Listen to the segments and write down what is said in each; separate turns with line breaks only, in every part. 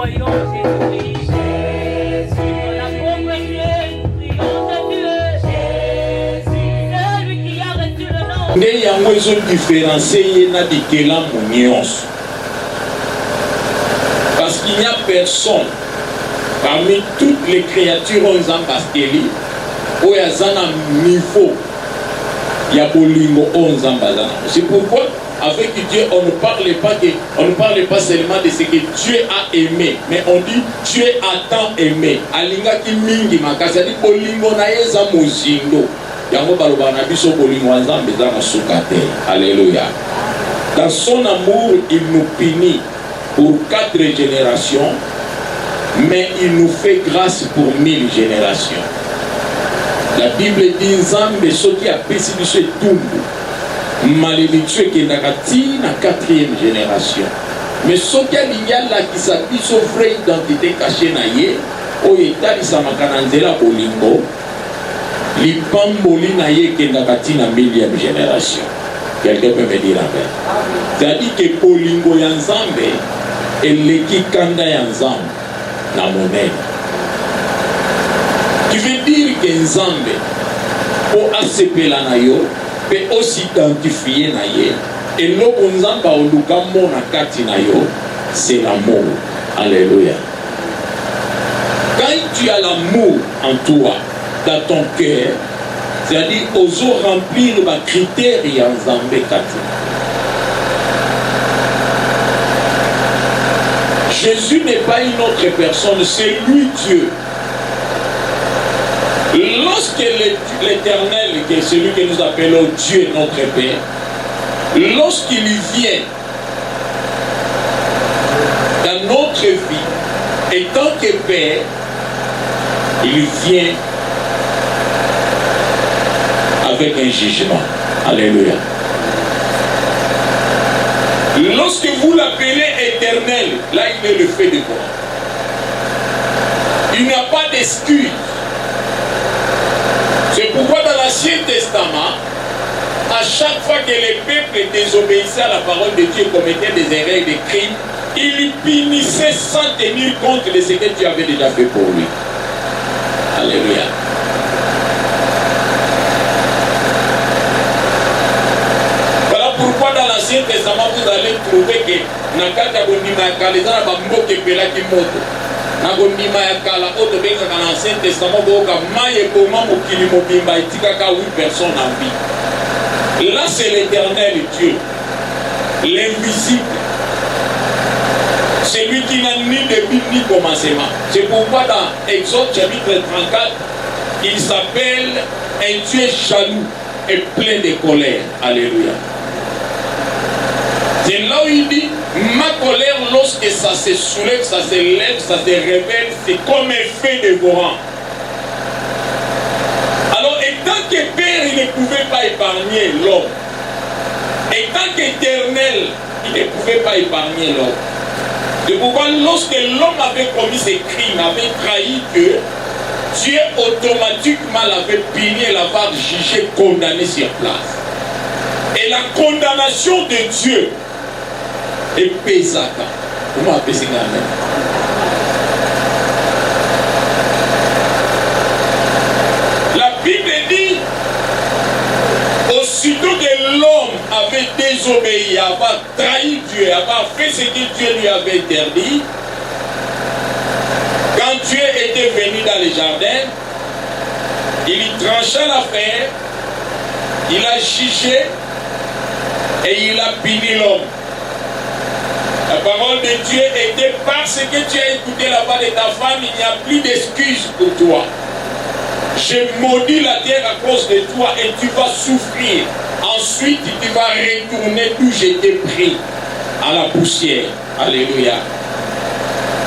croyons Jésus-Christ. Dans la pauvreté, nous prions de Dieu. Celui qui a reçu le nom.
Nde yango ezo différencier na bikelamu nyonso. Parce qu'il n'y a personne parmi toutes les créatures en Zambasteli où il y a un niveau il y a bolingo en Zambazana. C'est pourquoi avec Dieu on ne parle pas seulement de ce que Dieu a aimé, mais on dit Dieu a tant aimé. Alinga ki mingi makasi di bolingo na yeza mozindo. Yango baloba na biso bolingo nzambe za na sukate. Alléluia. Dans son amour, il nous punit pour 4 générations, mais il nous fait grâce pour 1000 générations. La Bible dit Nzambe soki apesi biso etumbu malédiction ekendakati na 4e génération. Mais soki alingi alakisa biso vraie identité cachée na ye oyo etalisamaka na nzela bolingo, lipamboli na ye ekendakati na 1000e génération. Quelqu'un peut me dire amen? C'est-à-dire que bolingo ya Nzambe eleki kanda ya Nzambe na monene. Qui veut dire que Nzambe po asepela na yo pe aussi identifier na ye et loko Nzamba oluka mona kati na yo, c'est l'amour. Alléluia. Quand tu as l'amour en toi, dans ton cœur, c'est-à-dire ozo remplir les critères ya Nzambe kati. Jésus n'est pas une autre personne, c'est lui Dieu. Lorsque l'Éternel, qui est celui que nous appelons Dieu notre Père, lorsqu'il vient dans notre vie, et tant que Père, il vient avec un jugement. Alléluia. Lorsque vous l'appelez Éternel, là il est le fait de quoi? Il n'y a pas d'excuse. C'est pourquoi dans l'Ancien Testament, à chaque fois que les peuples désobéissaient à la parole de Dieu, commettaient des erreurs et des crimes, il lui punissait sans tenir compte de ce que Dieu avait déjà fait pour lui. Alléluia. Voilà pourquoi dans l'Ancien Testament, vous allez trouver que Nakata Bondima Kalezana Bamboke Pelaki Moto. Na gondima ya kala oto benga dans l'Ancien Testament boka maye koma mokili mobimba etikaka 8 personnes en vie. Là c'est l'Éternel Dieu, l'invisible, celui qui n'a ni début ni commencement. C'est pourquoi dans Exode chapitre 34 il s'appelle un Dieu jaloux et plein de colère. Alléluia. C'est là où il dit ma colère, lorsque ça se soulève, ça se lève, ça se révèle, c'est comme un feu dévorant. Alors, étant que Père, il ne pouvait pas épargner l'homme. Étant qu'Éternel, il ne pouvait pas épargner l'homme. C'est pourquoi lorsque l'homme avait commis ces crimes, avait trahi Dieu, Dieu automatiquement l'avait puni et l'avait jugé, condamné sur place. Et la condamnation de Dieu et pesaka. Comment appeler ça? La Bible dit aussitôt que l'homme avait désobéi, avait trahi Dieu, avait fait ce que Dieu lui avait interdit, quand Dieu était venu dans le jardin, il trancha l'affaire, il a jugé et il a puni l'homme. La parole de Dieu était parce que tu as écouté la voix de ta femme, il n'y a plus d'excuses pour toi. Je maudis la terre à cause de toi et tu vas souffrir. Ensuite, tu vas retourner d'où je t'ai pris, à la poussière. Alléluia.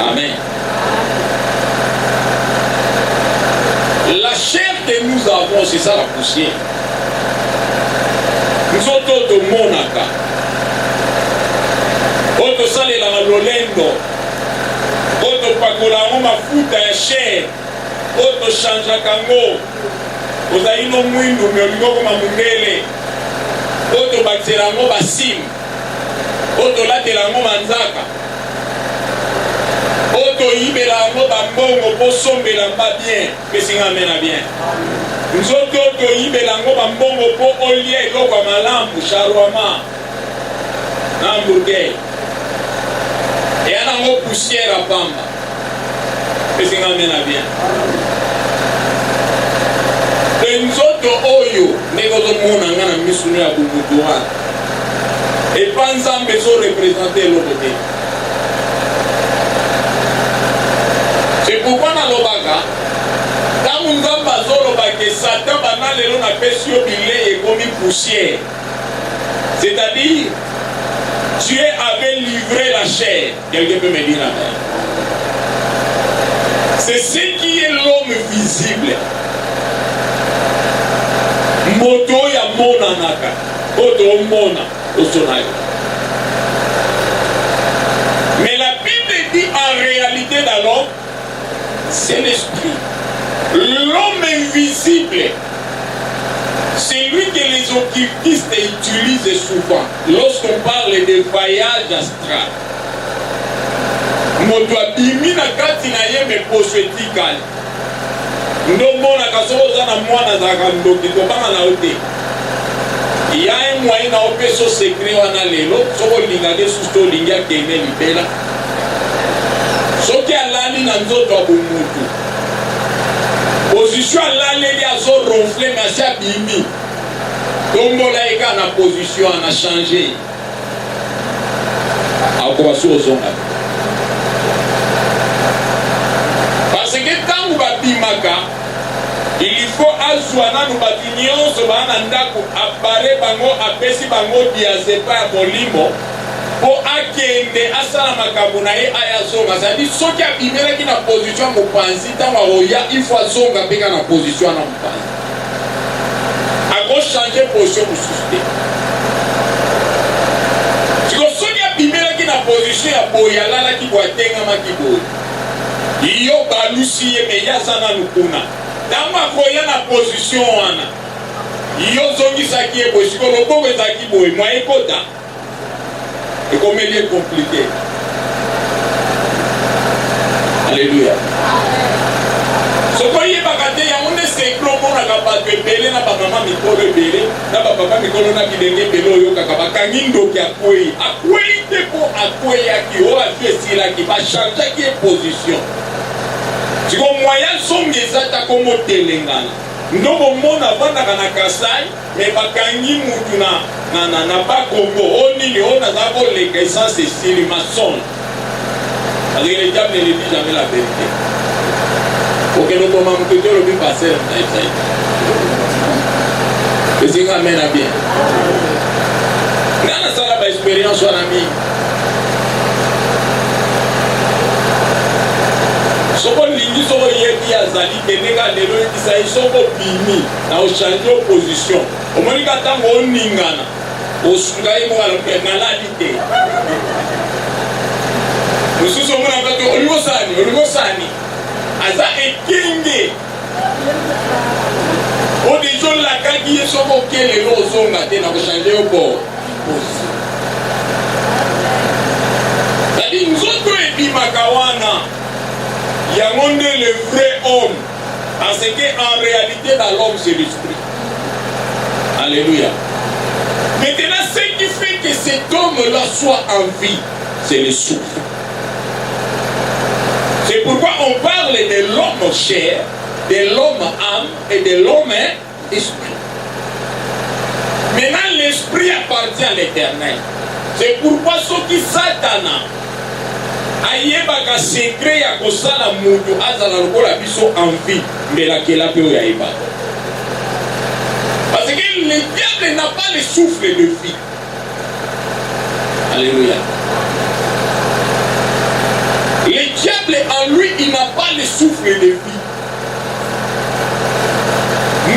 Amen. La chair que nous avons, c'est ça la poussière. Nous sommes tous au Monaka. Oto salela na lolendo, oto pakola ngo mafuta ya chair, oto chanja kango, ozali no mwindu meolingo koma mundele, oto bakisela ngo basim, oto latela ngo manzaka, oto yango bambongo po sombela mba bien pesinga amena bien nzoto toyibela yango bambongo po olia eloko ya malamu shawarma na hamburger eya nango poussière apamba pesinga amena bien nzoto oyo ndenge ozomona nga na misuni ya bumutu wana epa nzambe ezorepresente eloko te. C'est pourquoi nalobaka ntango nzambe azolobaka Satan bana lelo napesi yo bilei ekomi poussière, c'est-à-dire Dieu avait livré la chair. Quelqu'un peut me dire amen? C'est ce qui est l'homme visible. Moto ya mona naka oto mona osonayo. Mais la Bible dit en réalité dans l'homme, c'est l'esprit. L'homme invisible, c'est lui que les occultistes utilisent souvent lorsqu'on parle de voyage astral. Moto abimi na kati na ye me poso etikali. Ndomona kasoko oza na mwana azalaka ndoki tobanga na yo te. Ya un moyen na opeso secret wana lelo soko olingaka esusu to olingi akende libela soki alali na nzoto ya bomutu position alaleli azoronfle me asi abimi tombola ye kaka na position ana change akoba so ozonga parce que ntango babimaka il faut azwa nanu bato nyonso baa na ndako abare bango apesi bango diazepa ya molimo po akende asala makambo na ye ayazonga zadi soki abimelaki na position ya mopanzi ntango akoya il faut azonga mpeka na position na mopanzi akochange position mosusu te siko soki abimelaki na position ya boye alalaki boye atengamaki boye yo balusi ye me ye aza nanu kuna ntango akoya na position wana yo zongisaki ye boye siko loboko ezalaki boye mwa ekota ekomeli ekomplike. Alléluia. Soko yebaka te yango nde seklo omonaka bato ebele na bamama mikolo ebele na bapapa mikolo na bilenge ebele oyokaka bakangi ndoki akwei akwei te mpo akweyaki oyo avi esilaki bachangeaki ye position siko moyen zongi eza ta komotelengana ndo bomona avandaka na Kasai me bakangi mutu na bakongo oyo nini oyo naza koleka essence esili mason parce que le diable ne dit jamais la vérité okende okoma mutu te olobi paser nayesayi esinga amena bien nga nasala baexpérience wana mingi soko lingi soko yebi azali kendenga lelo yebisa ye soko bimi na ochange opposition omonika ntango oningana osunga ye mokala nalali te mosusu omona bato olikosani aza ekenge odeja olakaki ye soko oke lelo ozonga te na kochange yo bo zadi nzoto ebimaka wana yango nde le vrai homme parce que en réalité dans l'homme c'est l'esprit. Alléluia. Maintenant ce qui fait que cet homme là soit en vie c'est le souffle. C'est pourquoi on parle de l'homme chair, de l'homme âme et de l'homme esprit. Maintenant l'esprit appartient à l'Éternel. C'est pourquoi ceux qui Satan ayebaka secret ya kosala mutu azala lokola biso envie mbelakela mpe oyo ayebaka parce que le diable n'a pas le souffle de vie. Alléluia. Le diable en lui il n'a pas le souffle de vie.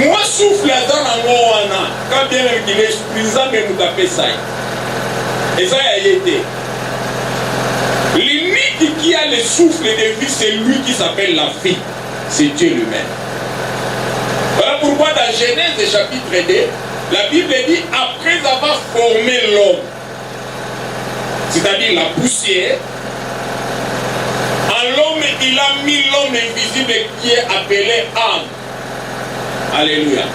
Moi souffle aza nango wana quand bien même qu'il esprit nzambe mutu apesa ye eza ya ye te. L'unique qui a le souffle de vie, c'est lui qui s'appelle la vie. C'est Dieu lui-même. Voilà pourquoi dans Genèse chapitre 2, la Bible dit, après avoir formé l'homme, c'est-à-dire la poussière, en l'homme il a mis l'homme invisible qui est appelé âme. Alléluia.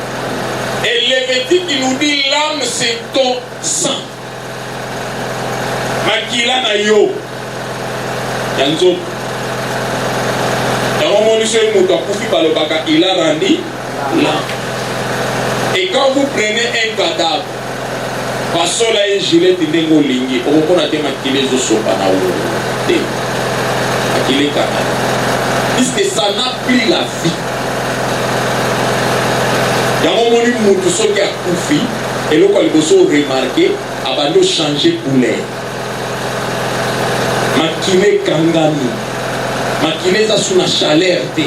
Et Lévitique qui nous dit l'âme c'est ton sang. Makila na yo. Yanzo. Il a rendu l'âme. Et quand vous prenez un cadavre, parce que là, un gilet de Nengolingi, on va dire qu'il est au sopana ou qu'il est canal. Puisque ça n'a plus la vie. Il y a un moment où tout ce qui a coupé, et là, quand il faut remarquer, il faut changer pour l'air. Makile kangani, makile za suna chaleur te,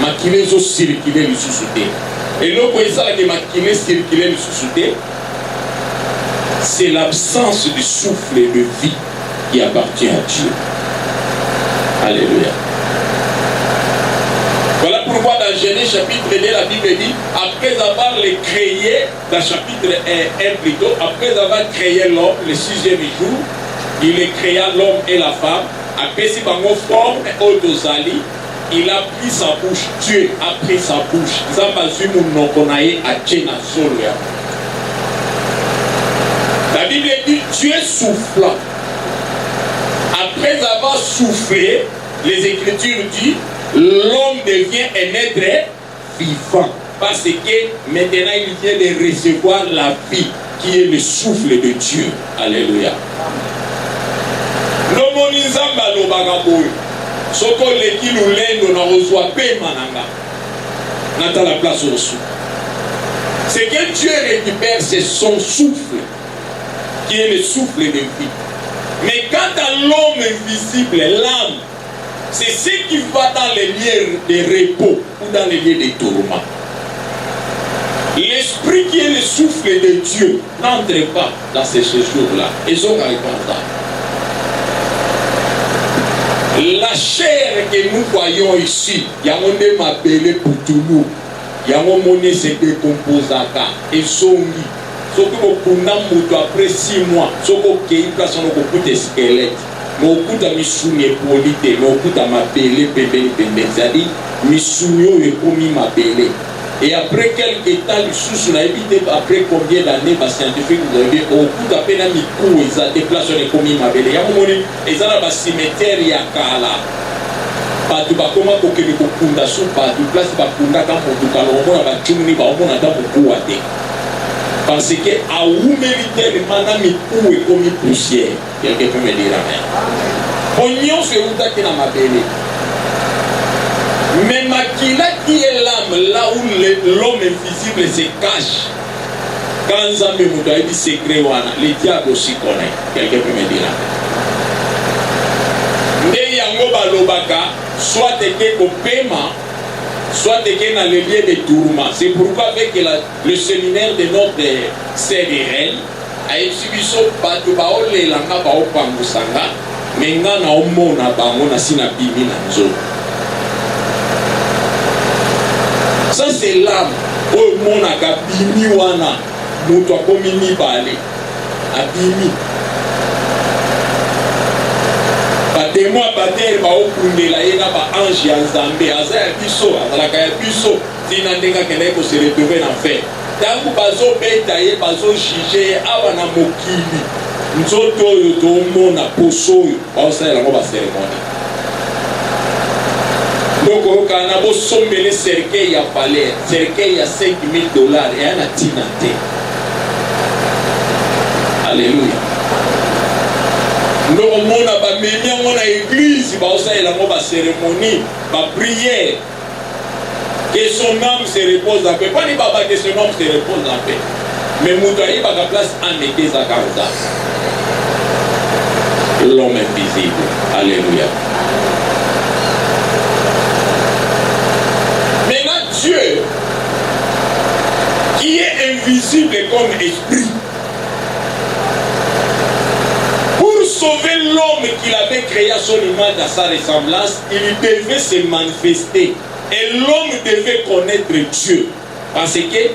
makile zo circuler le sous-souté. Et là, quand il s'agit de makile circuler le sous-souté, c'est l'absence du souffle de vie qui appartient à Dieu. Alléluia. Voilà pourquoi dans Genèse chapitre 2, la Bible dit, après avoir les créé, dans chapitre 1 plutôt, après avoir créé l'homme, le 6e jour, il les créa l'homme et la femme, après si par mon forme autosali, il a pris sa bouche, Dieu a pris sa bouche. La Bible dit Dieu souffla. Après avoir soufflé, les Écritures disent l'homme devient un être vivant. Parce que maintenant il vient de recevoir la vie qui est le souffle de Dieu. Alléluia. Soko leki lulendo na reçoit paiement nanga. Nata la place au sous. C'est que Dieu récupère, c'est son souffle, qui est le souffle de vie. Mais quant à l'homme invisible, l'âme, c'est ce qui va dans les lieux de repos ou dans les lieux de tourment. L'esprit qui est le souffle de Dieu n'entre pas dans ces séjours-là. Ils ont répondu. La chair que nous voyons ici, il y a un homme appelé Poutoulou, il y a un homme qui se décompose et songi. Ce que vous pouvez après 6 mois, ce que vous pouvez faire, c'est un squelette. Mais au bout de Missouni polité, mais au bout de m'appeler Pébé, c'est-à-dire Missouni est commis m'appeler. Et après quelques temps, sous la évité, après combien d'années, les scientifiques vous avez au bout de peine à mi-coup, ils ont déplacé les commis m'appeler. Il y a un moment, ils ont un cimetière, il y a Kala. Pas tout bas, comment pour que les Kokunda soient pas tout place, pas Kunda, quand on tout calme, on a Tchouni, on a beaucoup à dire. Parce que à où mériter le manami ou est comme une poussière. Quelqu'un peut me dire amen. Pognon c'est où t'as qui n'a ma belle. Mais Makila qui est l'âme, là où l'homme invisible se cache. Quand Nzambe Mouta dit secret wana, le diable aussi connaît. Quelqu'un peut me dire amen. Nde yango balobaka, soit que au paiement, soit dans le lieu de tourment. C'est pourquoi avec le séminaire de notre sœur Irène, a exhibition bato baole langa bao pangusanga, mais nga na omona bango na sina bimi na nzo. Ça c'est l'âme. O mona ka bimi wana, mutu akomi mibale, abimi. Batemo abater ba okundela yena ba ange ya Nzambe aza ya biso azalaka ya biso tina ndenga kende ko se retrouver en fait tangu bazo beta ye bazo juger awa na mokili nzoto oyo tomona poso oyo baosalela ngo ba cérémonie donc okana bo sombele cercueil ya palais cercueil ya $5,000 et na tina te. Alléluia. Nous avons mis en église, nous avons une cérémonie, une prière. Que son âme se repose en paix. Pas que son âme se repose en paix. Mais nous avons une place en église à Canada. L'homme invisible. Alléluia. Maintenant, Dieu, qui est invisible comme esprit, sauver l'homme qu'il avait créé à son image, à sa ressemblance, il devait se manifester. Et l'homme devait connaître Dieu. Parce que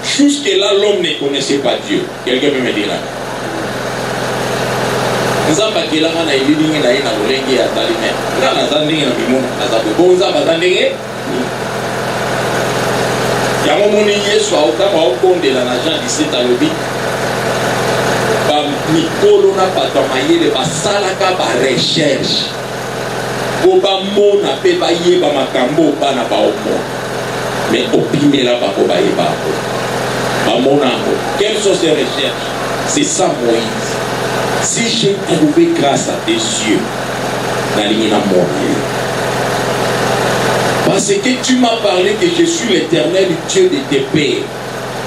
jusque-là, l'homme ne connaissait pas Dieu. Quelqu'un peut me dire là. nzambe akelanga na elilingi na ye na lolenge ya tali me nga naza ndenge na bimona naza bo nzambe aza ndenge yango moni yesu aokanga aokondela na Jean 17 alobi bamikolo na bato ya mayele basalaka barecherche po bamona mpe bayeba makambo bana baomona me opimela bango bayeba yango bamona yango. Quelles sont ces recherches? C'est ça Moïse. Si j'ai trouvé grâce à tes yeux, parce que tu m'as parlé que je suis l'Éternel Dieu de tes pères,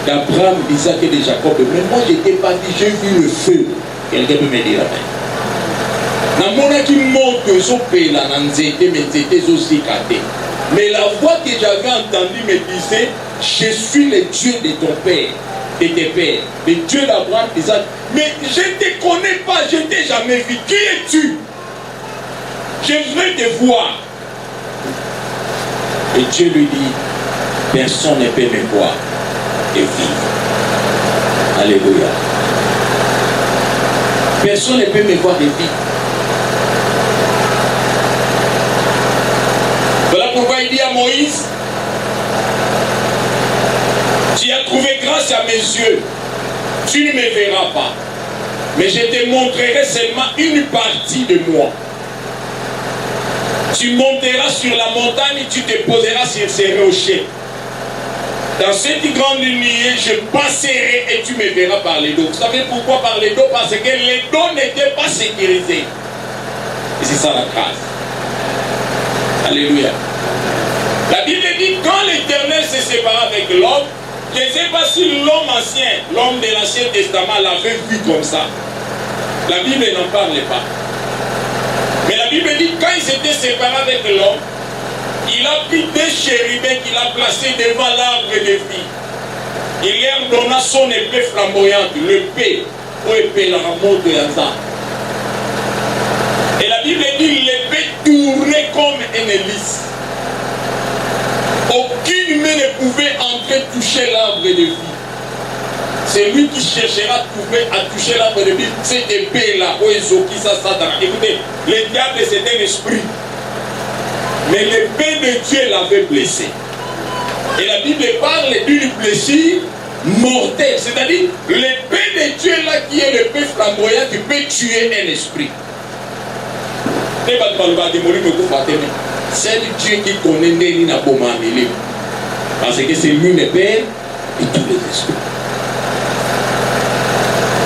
d'Abraham, d'Isaac et de Jacob. Mais moi je t'ai pas dit, j'ai vu le feu. Quelqu'un peut me dire amen. Mais la voix que j'avais entendue me disait, je suis le Dieu de ton père, de tes pères, le Dieu d'Abraham, d'Isaac. Mais je ne te connais pas, je ne t'ai jamais vu. Qui es-tu? Je veux te voir. Et Dieu lui dit, personne ne peut me voir et vivre. Alléluia. Personne ne peut me voir et vivre. Voilà pourquoi il dit à Moïse, tu as trouvé grâce à mes yeux, tu ne me verras pas, mais je te montrerai seulement une partie de moi. Tu monteras sur la montagne, tu te poseras sur ces rochers. Dans cette grande nuée, je passerai et tu me verras par les dos. Vous savez pourquoi par les dos? Parce que les dos n'étaient pas sécurisés. Et c'est ça la grâce. Alléluia. La Bible dit, quand l'Éternel se sépara avec l'homme, je ne sais pas si l'homme ancien, l'homme de l'Ancien Testament l'avait vu comme ça. La Bible n'en parle pas. Mais la Bible dit, quand il s'était séparé avec l'homme, il a pris deux chérubins qu'il a placés devant l'arbre de vie. Il leur donna son épée flamboyante, l'épée, ou épée la mort de Yaza. Et la Bible dit, l'épée tournait comme une hélice. Aucune main ne pouvait entrer toucher l'arbre de vie. C'est lui qui cherchera à toucher l'arbre de vie. Cette épée-là, écoutez, le diable c'est un esprit. Mais l'épée de Dieu l'avait blessé. Et la Bible parle d'une blessure mortelle. C'est-à-dire, l'épée de Dieu là qui est l'épée flamboyante qui peut tuer un esprit. C'est Dieu qui connaît Nélina Bomamele. Parce que c'est lui le Père et tous les esprits.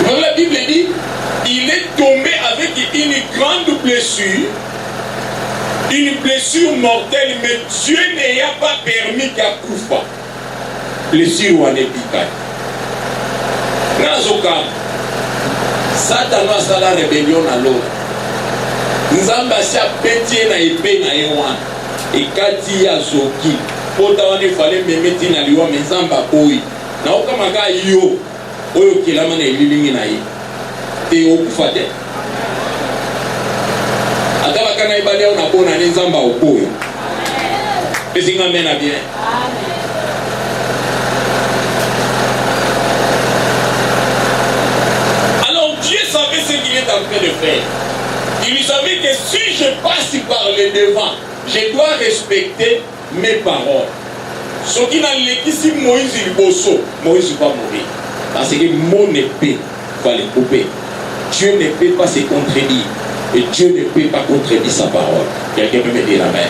Donc la Bible dit, il est tombé avec une grande blessure. Une blessure mortelle, mais Dieu n'a pas permis qu'elle couvre. Blessure ou en épicale. Dans ce cas, Satan a fait la rébellion à l'autre. Nous avons pété na épée na ewan. Et kati ya zoki. Pota wane fallait me mettre na liwa mais nzamba boy. Na okamaka yo. Oyo kelama na elilingi na ye. Te okufa te. Kana ibale on a bon en nzamba okoyo. Pesinga mena bien. Alors Dieu savait ce qu'il est en train de faire. Il savait que si je passe par le devant, je dois respecter mes paroles. Ce qui n'a l'équipe Moïse il bosso, Moïse va mourir. Parce que mon épée va le couper. Dieu ne peut pas se contredire. Et Dieu ne peut pas contredire sa parole. Quelqu'un peut me dire amen.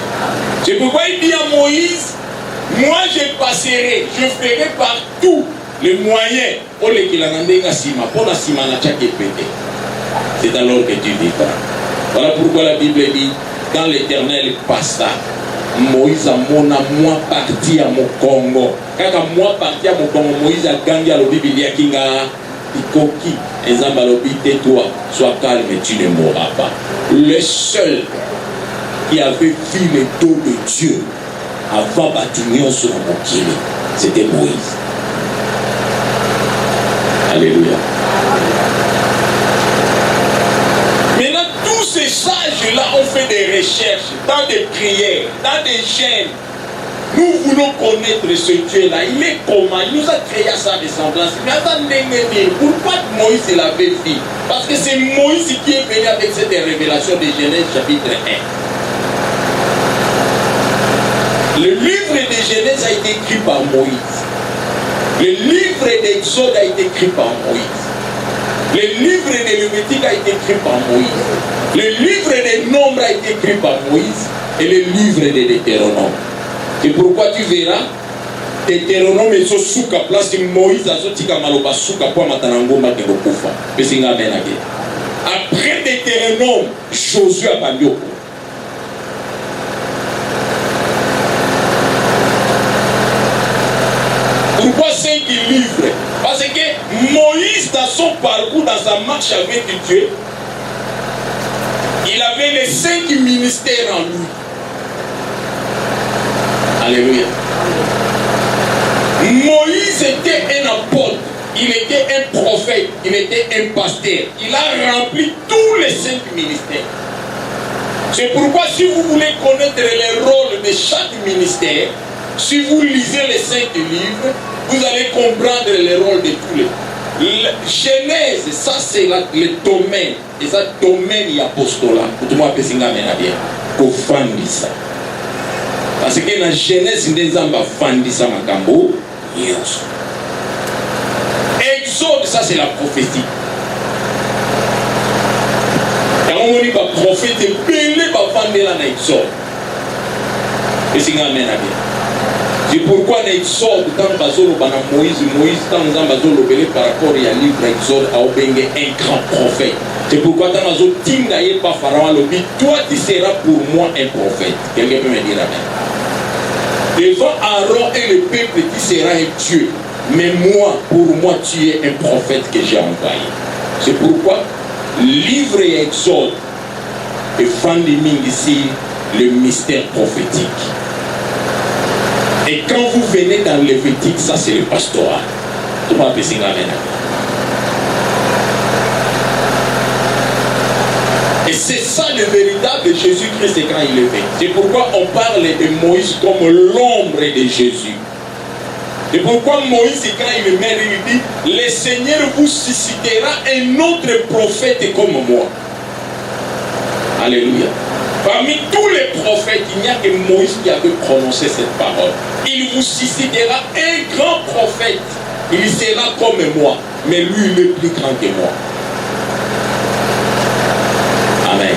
C'est pourquoi il dit à Moïse, moi je passerai, je ferai partout les moyens pour les qu'il a pour la sima na chaque pété. C'est alors que Dieu dit. Voilà pourquoi la Bible dit, quand l'Éternel passa, Moïse a mon moi parti à mon Congo. Quand moi parti à mon Congo, Moïse a gagné à la Bible, il y a Kinga. Ikoki, Ezambalobi, tais-toi, sois calme et tu ne mourras pas. Le seul qui avait vu le dos de Dieu avant Batunion sur Mokili, c'était Moïse. Alléluia. Maintenant, tous ces sages-là ont fait des recherches, dans des prières, dans des chaînes. Nous voulons connaître ce Dieu-là. Il est comment? Il nous a créé à sa ressemblance. Mais attendez, pourquoi Moïse l'avait fait? Parce que c'est Moïse qui est venu avec cette révélation de Genèse chapitre 1. Le livre de Genèse a été écrit par Moïse. Le livre d'Exode a été écrit par Moïse. Le livre de Lévitique a été écrit par Moïse. Le livre des Nombres a été écrit par Moïse. Et le livre de Deutéronome. C'est pourquoi tu verras Deutéronome et Sosuka place Moïse a sotika maloba suka pour matanangoma de Bokufa. Après Deutéronome, Josué a bandioko. Pourquoi 5 livres? Parce que Moïse, dans son parcours, dans sa marche avec Dieu, il avait les 5 ministères en lui. Alléluia. Moïse était un apôtre, il était un prophète, il était un pasteur. Il a rempli tous les 5 ministères. C'est pourquoi si vous voulez connaître les rôles de chaque ministère, si vous lisez les 5 livres, vous allez comprendre les rôles de tous les. Genèse, ça c'est le domaine. Et ça, domaine et apostolat. Tout le monde peut s'y amener bien. Pour faire ça. Parce que dans Genèse, il y a un ça makambo. Exode, ça c'est la prophétie. Et on dit que le prophète est belé pour vendre dans Exode. Et s'y amener bien. C'est pourquoi dans Exode, quand Bazolo bana Moïse, quand nous avons belé par rapport à livre Exode, a obéi un grand prophète. C'est pourquoi dans Bazolo, Tingaye par Pharaon, le dit, toi tu seras pour moi un prophète. Quelqu'un peut me dire amen. Devant Aaron et le peuple, tu seras un Dieu. Mais moi, pour moi, tu es un prophète que j'ai envoyé. C'est pourquoi livre Exode et Fandiming ici le mystère prophétique. Et quand vous venez dans le Lévitique, ça c'est le pastorat. Tout le monde peut s'y amener. Et c'est ça le véritable Jésus-Christ quand il est venu. C'est pourquoi on parle de Moïse comme l'ombre de Jésus. C'est pourquoi Moïse, quand il est mère, il dit, le Seigneur vous suscitera un autre prophète comme moi. Alléluia. Parmi tous les prophètes, il n'y a que Moïse qui avait prononcé cette parole. Il vous suscitera un grand prophète. Il sera comme moi. Mais lui, il est plus grand que moi. Amen.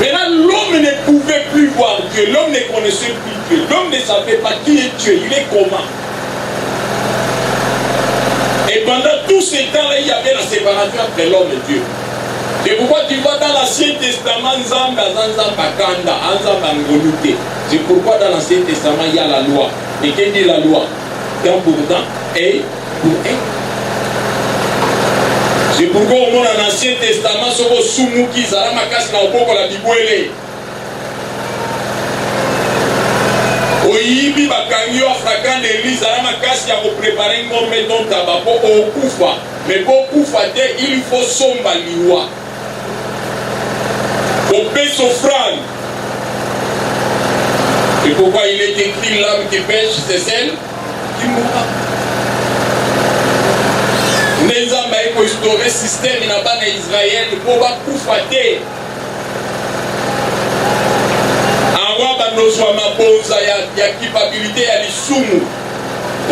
Maintenant, l'homme ne pouvait plus voir Dieu. L'homme ne connaissait plus Dieu. L'homme ne savait pas qui est Dieu. Il est comment. Et pendant tout ce temps-là, il y avait la séparation entre l'homme et Dieu. C'est pourquoi tu vois dans l'Ancien Testament, c'est pourquoi dans l'Ancien Testament, il y a la loi. Et qu'est-ce dit la loi? Temps pour temps et pour un. C'est pourquoi au monde dans l'Ancien Testament, ce que Sumuki, Zaramakas, na Oboko, la Bibouele. Oyibi, Bakangyo, Afrakan, Élie, Zaramakas, il y a préparé un méthode tabaco au Koufa. Mais pour Koufa, il faut somba l'iwa. Au Bessofran. C'est pourquoi il est écrit l'âme qui pêche, c'est celle qui mourra. Nezamba eko historique système n'a pas d'Israël pour pas Koufate. Awa banoswa mabonza ya kipabilité ya lisumu.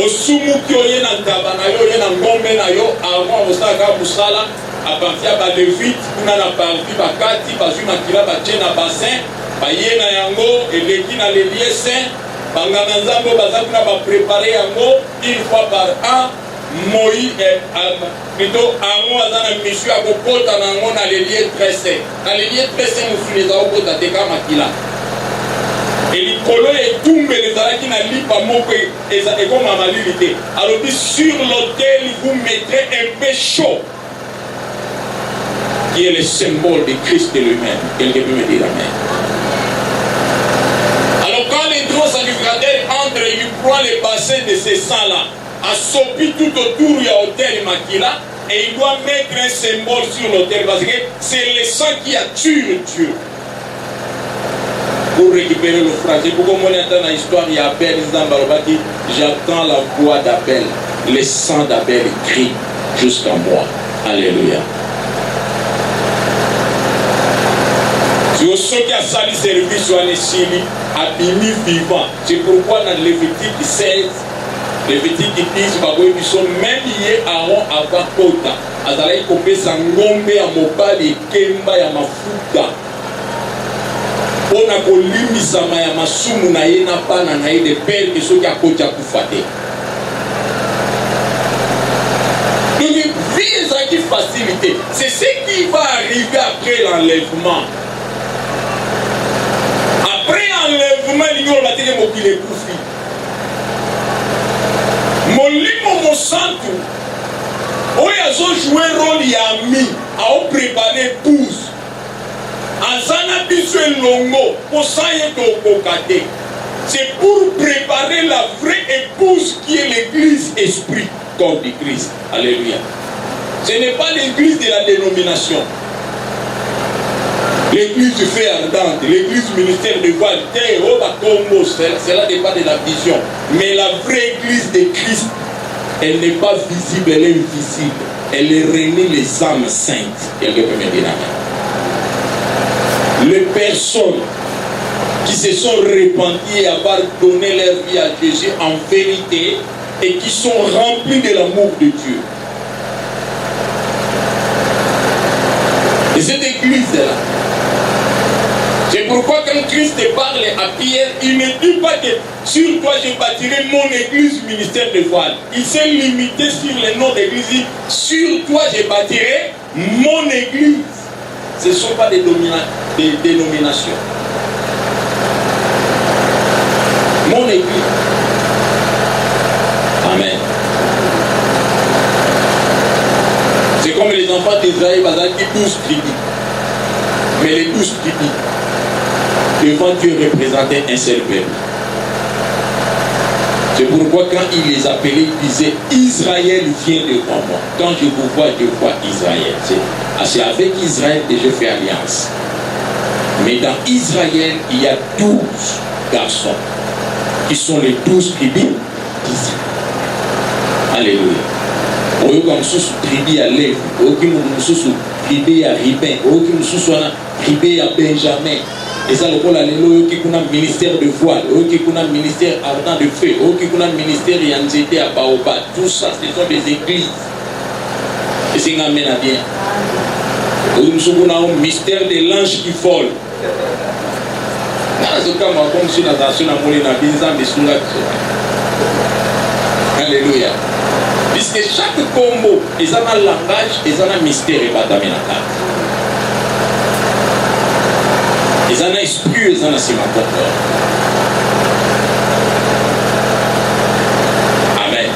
Osumu ki oye na ntaba na yo, oye na ngombe na yo, avant osaka musala à partir ba Lévite, kuna na parti bakati, bazui makila batie na bassin, baye na yango, eleki na l'élier saint, banganga nzambo baza kuna ba préparer yango une fois par an. Moïse, plutôt Aaron a une mission à Bokota dans les lieux très sains. Dans les lieux très sains, nous faisons les Aokota de Kamakila. Et les colons et tout, mais les Arabes qui n'ont pas montré, et comme à ma lité. Alors, sur l'autel, vous mettrez un peu chaud, qui est le symbole de Christ lui-même. Quelqu'un peut me dire amen. Alors, quand les trois sacrificateurs entrent, ils prennent les bassins de ces sangs-là. Assopi tout autour du hôtel Makila et il doit mettre un symbole sur l'autel parce que c'est le sang qui a tué Dieu. pour récupérer l'offrande. C'est pourquoi on entend dans l'histoire, il y a Abel, j'attends la voix d'Abel, le sang d'Abel crie jusqu'à moi. Alléluia. Ceux qui a sali service ou anesili abimi vivant. C'est pourquoi dans Lévitique 16, Lévitique 10, ils sont même liés à Aaron avant Kota. Azalaï kopé sangombe ya mobali kemba ya mafuta. Pona kolimisama ya masumu na ye na bana na ye de père que ceux qui a kota kufate. Donc vie qui facilité. C'est ce qui va arriver après l'enlèvement. Enlèvement l'ignorant la télé mobile koufi. Molimo mosantu. Oyazo jouer rôle yami a préparer épouse. Azana biswe longo pour ça y c'est pour préparer la vraie épouse qui est l'église esprit corps du Christ. Alléluia. Ce n'est pas l'église de la dénomination. L'église du feu ardente, l'église du ministère de voile, cela dépend de la vision. Mais la vraie église de Christ, elle n'est pas visible, elle est invisible. Elle est réunie les âmes saintes. Quelqu'un peut me dire amen. Les personnes qui se sont repenties et avoir donné leur vie à Jésus en vérité et qui sont remplies de l'amour de Dieu. Et cette église-là, c'est pourquoi quand Christ parle à Pierre, il ne dit pas que sur toi je bâtirai mon église ministère de voile. Il s'est limité sur le nom d'église. Sur toi je bâtirai mon église. Ce ne sont pas des dénominations. Mon église. Amen. C'est comme les enfants d'Israël, qui 12 tribus. Mais les 12 tribus, devant Dieu représentait un seul peuple. C'est pourquoi quand il les appelait, il disait Israël vient devant moi. Quand je vous vois Israël. C'est avec Israël que je fais alliance. Mais dans Israël, il y a 12 garçons qui sont les 12 tribus d'Israël. Alléluia. Oyoka mususu tribu ya Lévi, oyoki mususu tribu ya Ruben, oyoki mususu wana tribu ya Benjamin. Et ça le kola lelo oyoki kuna ministère de voile, oyoki kuna ministère ardent de feu, oyoki kuna ministère ya nzete ya baobab. Tout ça, ce sont des églises. Et c'est un amène à bien. Oyoki mususu kuna un mystère de l'ange qui vole. Comme si la nation a mouru dans 10 ans de Sunga. Alléluia. Puisque chaque combo, ils ont un langage, ils ont un mystère et pas d'aménagement. Ils ont un esprit, ils ont un cinématographe. Amen.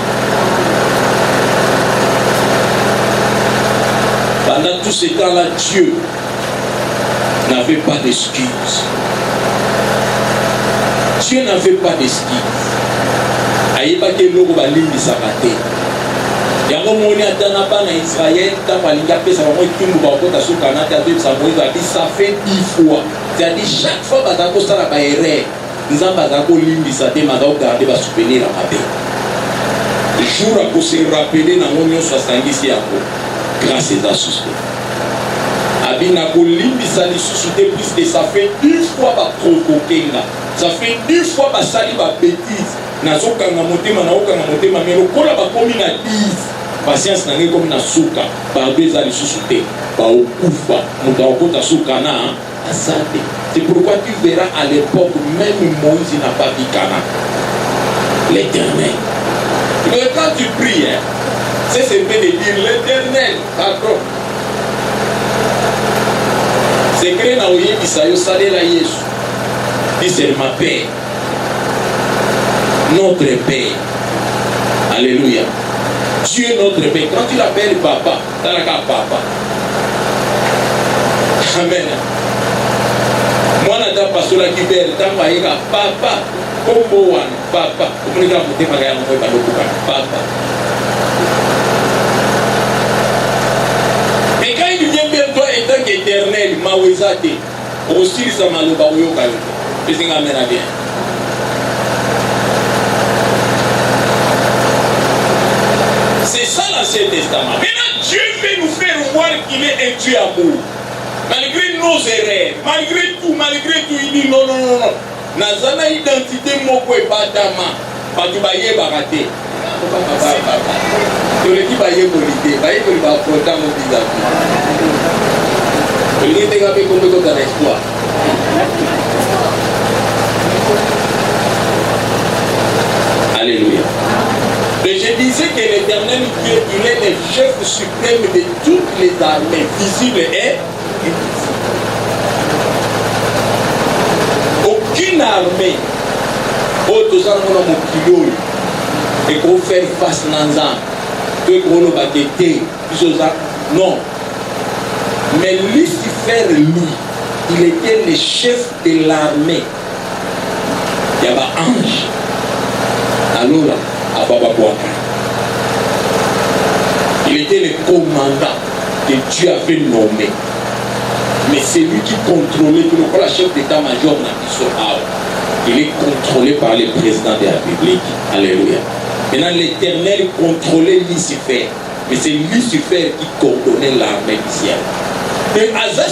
Pendant tout ce temps-là, Dieu n'avait pas d'excuses. Dieu n'avait pas d'excuses. Aïeba ke loko balimbi sabate. Yango moni atana bana Israël ta balinga pesa bango kimbu bakota sukana ta be sa moïse a dit ça fait 10 fois. C'est-à-dire chaque fois bazako sala ba erreur, nzamba bazako limbi sa te mazao garder ba souvenir à mabe. Le jour à ko se rappeler na ngonyo 70 yako grâce à susu. Abina ko limbi sa lisusu te plus que ça fait 10 fois ba provoquer nga. Ça fait 10 fois ba sali ba bêtise. Nazokanga motema na okanga motema mais lokola bakomi na 10 patience na ngai comme na suka babeza lisusu te ba okufa muta okota suka na asate. C'est pourquoi tu verras à l'époque même Moïse n'a pas dit Cana l'Éternel. Mais quand tu pries c'est fait de dire l'Éternel d'accord. C'est créé na oyebisa yo salela Yesu dit c'est ma paix. Notre Père. Alléluia. Dieu notre Père. Quand tu l'appelles papa, tu as papa. Amen. Moi, je n'ai pas cela qui perd. Tu as papa. Comme papa. Comme les gens qui papa. Mais quand il vient vers toi étant qu'éternel, Mawezate, aussi ça m'a le baouyo. bien. C'est ça l'Ancien Testament. Maintenant, Dieu veut nous faire voir qu'il est un Dieu amour. Malgré nos erreurs, malgré tout, il dit non. Nazana identité moko ebatama. Batu baye barate. Toleki baye kolite, baye koliba kota mo bizabi. Toleki teka pe kombe kota na espoir. Alléluia. Et je disais que l'Éternel Dieu, il est le chef suprême de toutes les armées, visibles et invisibles. Aucune armée, et qu'on fait face à non. Mais Lucifer, lui, il était le chef de l'armée. Il y avait un ange. Alors là, il était le commandant que Dieu avait nommé. Mais c'est lui qui contrôlait tout le la chef d'état-major. Il est contrôlé par le président de la République. Alléluia. Maintenant, l'Éternel contrôlait Lucifer. Mais c'est Lucifer qui coordonnait l'armée du ciel. Et à sa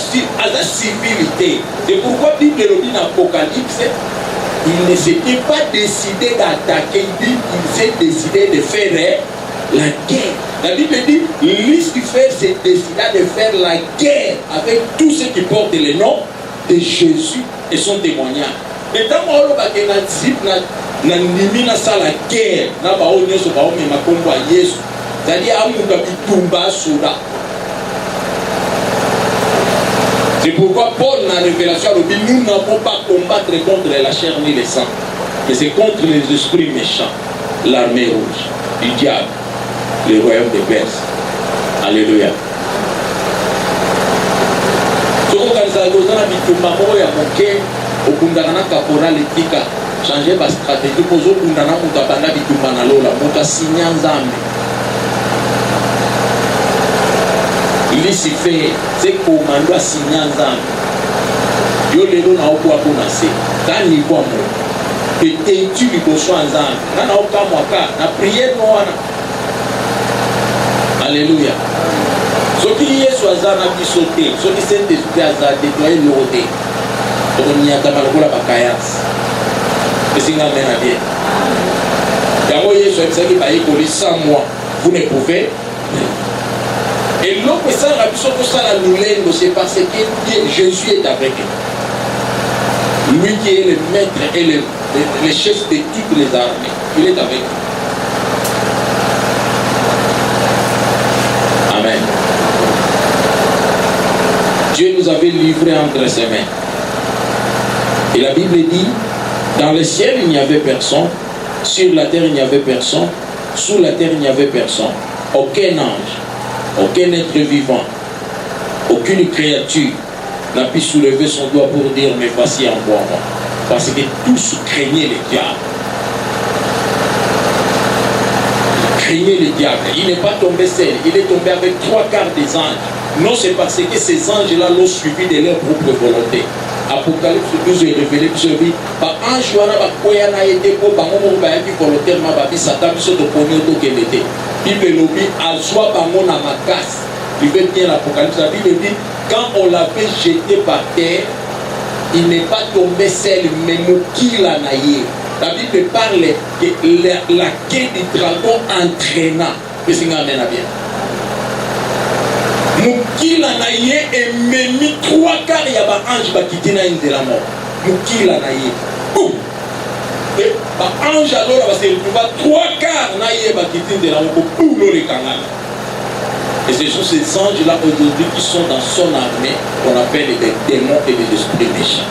civilité, c'est pourquoi la Bible dit dans l'Apocalypse, il ne s'était pas décidé d'attaquer, il s'est décidé de faire la guerre. La Bible dit, Lucifer s'est décidé de faire la guerre avec tous ceux qui portent le nom de Jésus et son témoignage. Mais dans le monde, il y a la guerre, c'est pourquoi Paul, dans la révélation, dit nous n'avons pas combattre contre la chair ni le sang, mais c'est contre les esprits méchants, l'armée rouge, du diable, le royaume de Perse. Alléluia. Changer ma stratégie pour que nous Lucifer, c'est commando à signer ensemble. Yo lelo na oku akonase. Quand il voit moi, et tu lui bosso ensemble. Na oka mwaka, na prière no wana. Alléluia. Ce qui est soit azana bisoté, ce qui s'est esprit azana déployer l'ordre. On y a tamalokola bakayas. Et c'est un bien. Yango yeso exaki ba yekoli 100 mois. Vous ne pouvez. Et l'autre, c'est parce que Jésus est avec lui. Lui qui est le maître et le chef de toutes les armées. Il est avec nous. Amen. Dieu nous avait livrés entre ses mains. Et la Bible dit, dans le ciel il n'y avait personne, sur la terre il n'y avait personne, sous la terre il n'y avait personne. Aucun ange, aucun être vivant, aucune créature n'a pu soulever son doigt pour dire mais voici envoie-moi. Parce que tous craignaient le diable. Craignaient le diable. Il n'est pas tombé seul, il est tombé avec 3/4 des anges. Non, c'est parce que ces anges-là l'ont suivi de leur propre volonté. Apocalypse 12 est révélé que je dis, bah ange wana ba koya na été pour bango mo ba yaki volontairement ba bi satan biso to poni to kelete. Bible lobi azwa bango na makas. Il veut dire l'Apocalypse, la Bible dit quand on l'avait jeté par terre, il n'est pas tombé seul, mais Moukila naïe. La Bible parle que la queue du dragon entraîna. Mais c'est un bien. Moukila naïe et même 3/4 ya ba ange ba kitina de la mort. Moukila naïe. Et ba ange alors va se retrouver 3/4 naïe ba kitina de la mort pour le canal. Et ce sont ces anges-là aujourd'hui qui sont dans son armée, qu'on appelle les démons et les esprits méchants.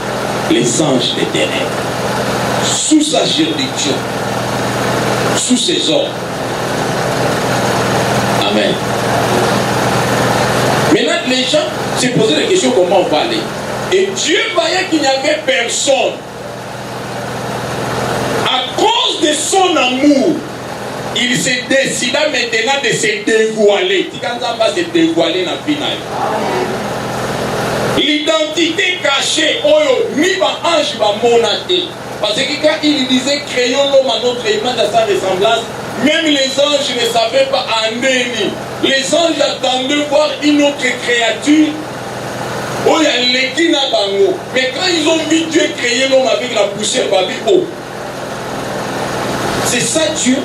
Les anges des ténèbres. Sous sa juridiction. Sous ses ordres. Amen. Maintenant, les gens se posaient la question comment on va aller. Et Dieu voyait qu'il n'y avait personne. À cause de son amour, il se décida maintenant de se dévoiler. Quand on va se dévoiler dans le final. L'identité cachée, oyo, ni ba ange ba monate. Parce que quand il disait créons l'homme à notre image, à sa ressemblance, même les anges ne savaient pas Andeni. Les anges attendaient voir une autre créature. Oh, il y a l'équina bango. Mais quand ils ont vu Dieu créer l'homme avec la poussière, babi, oh. C'est ça Dieu.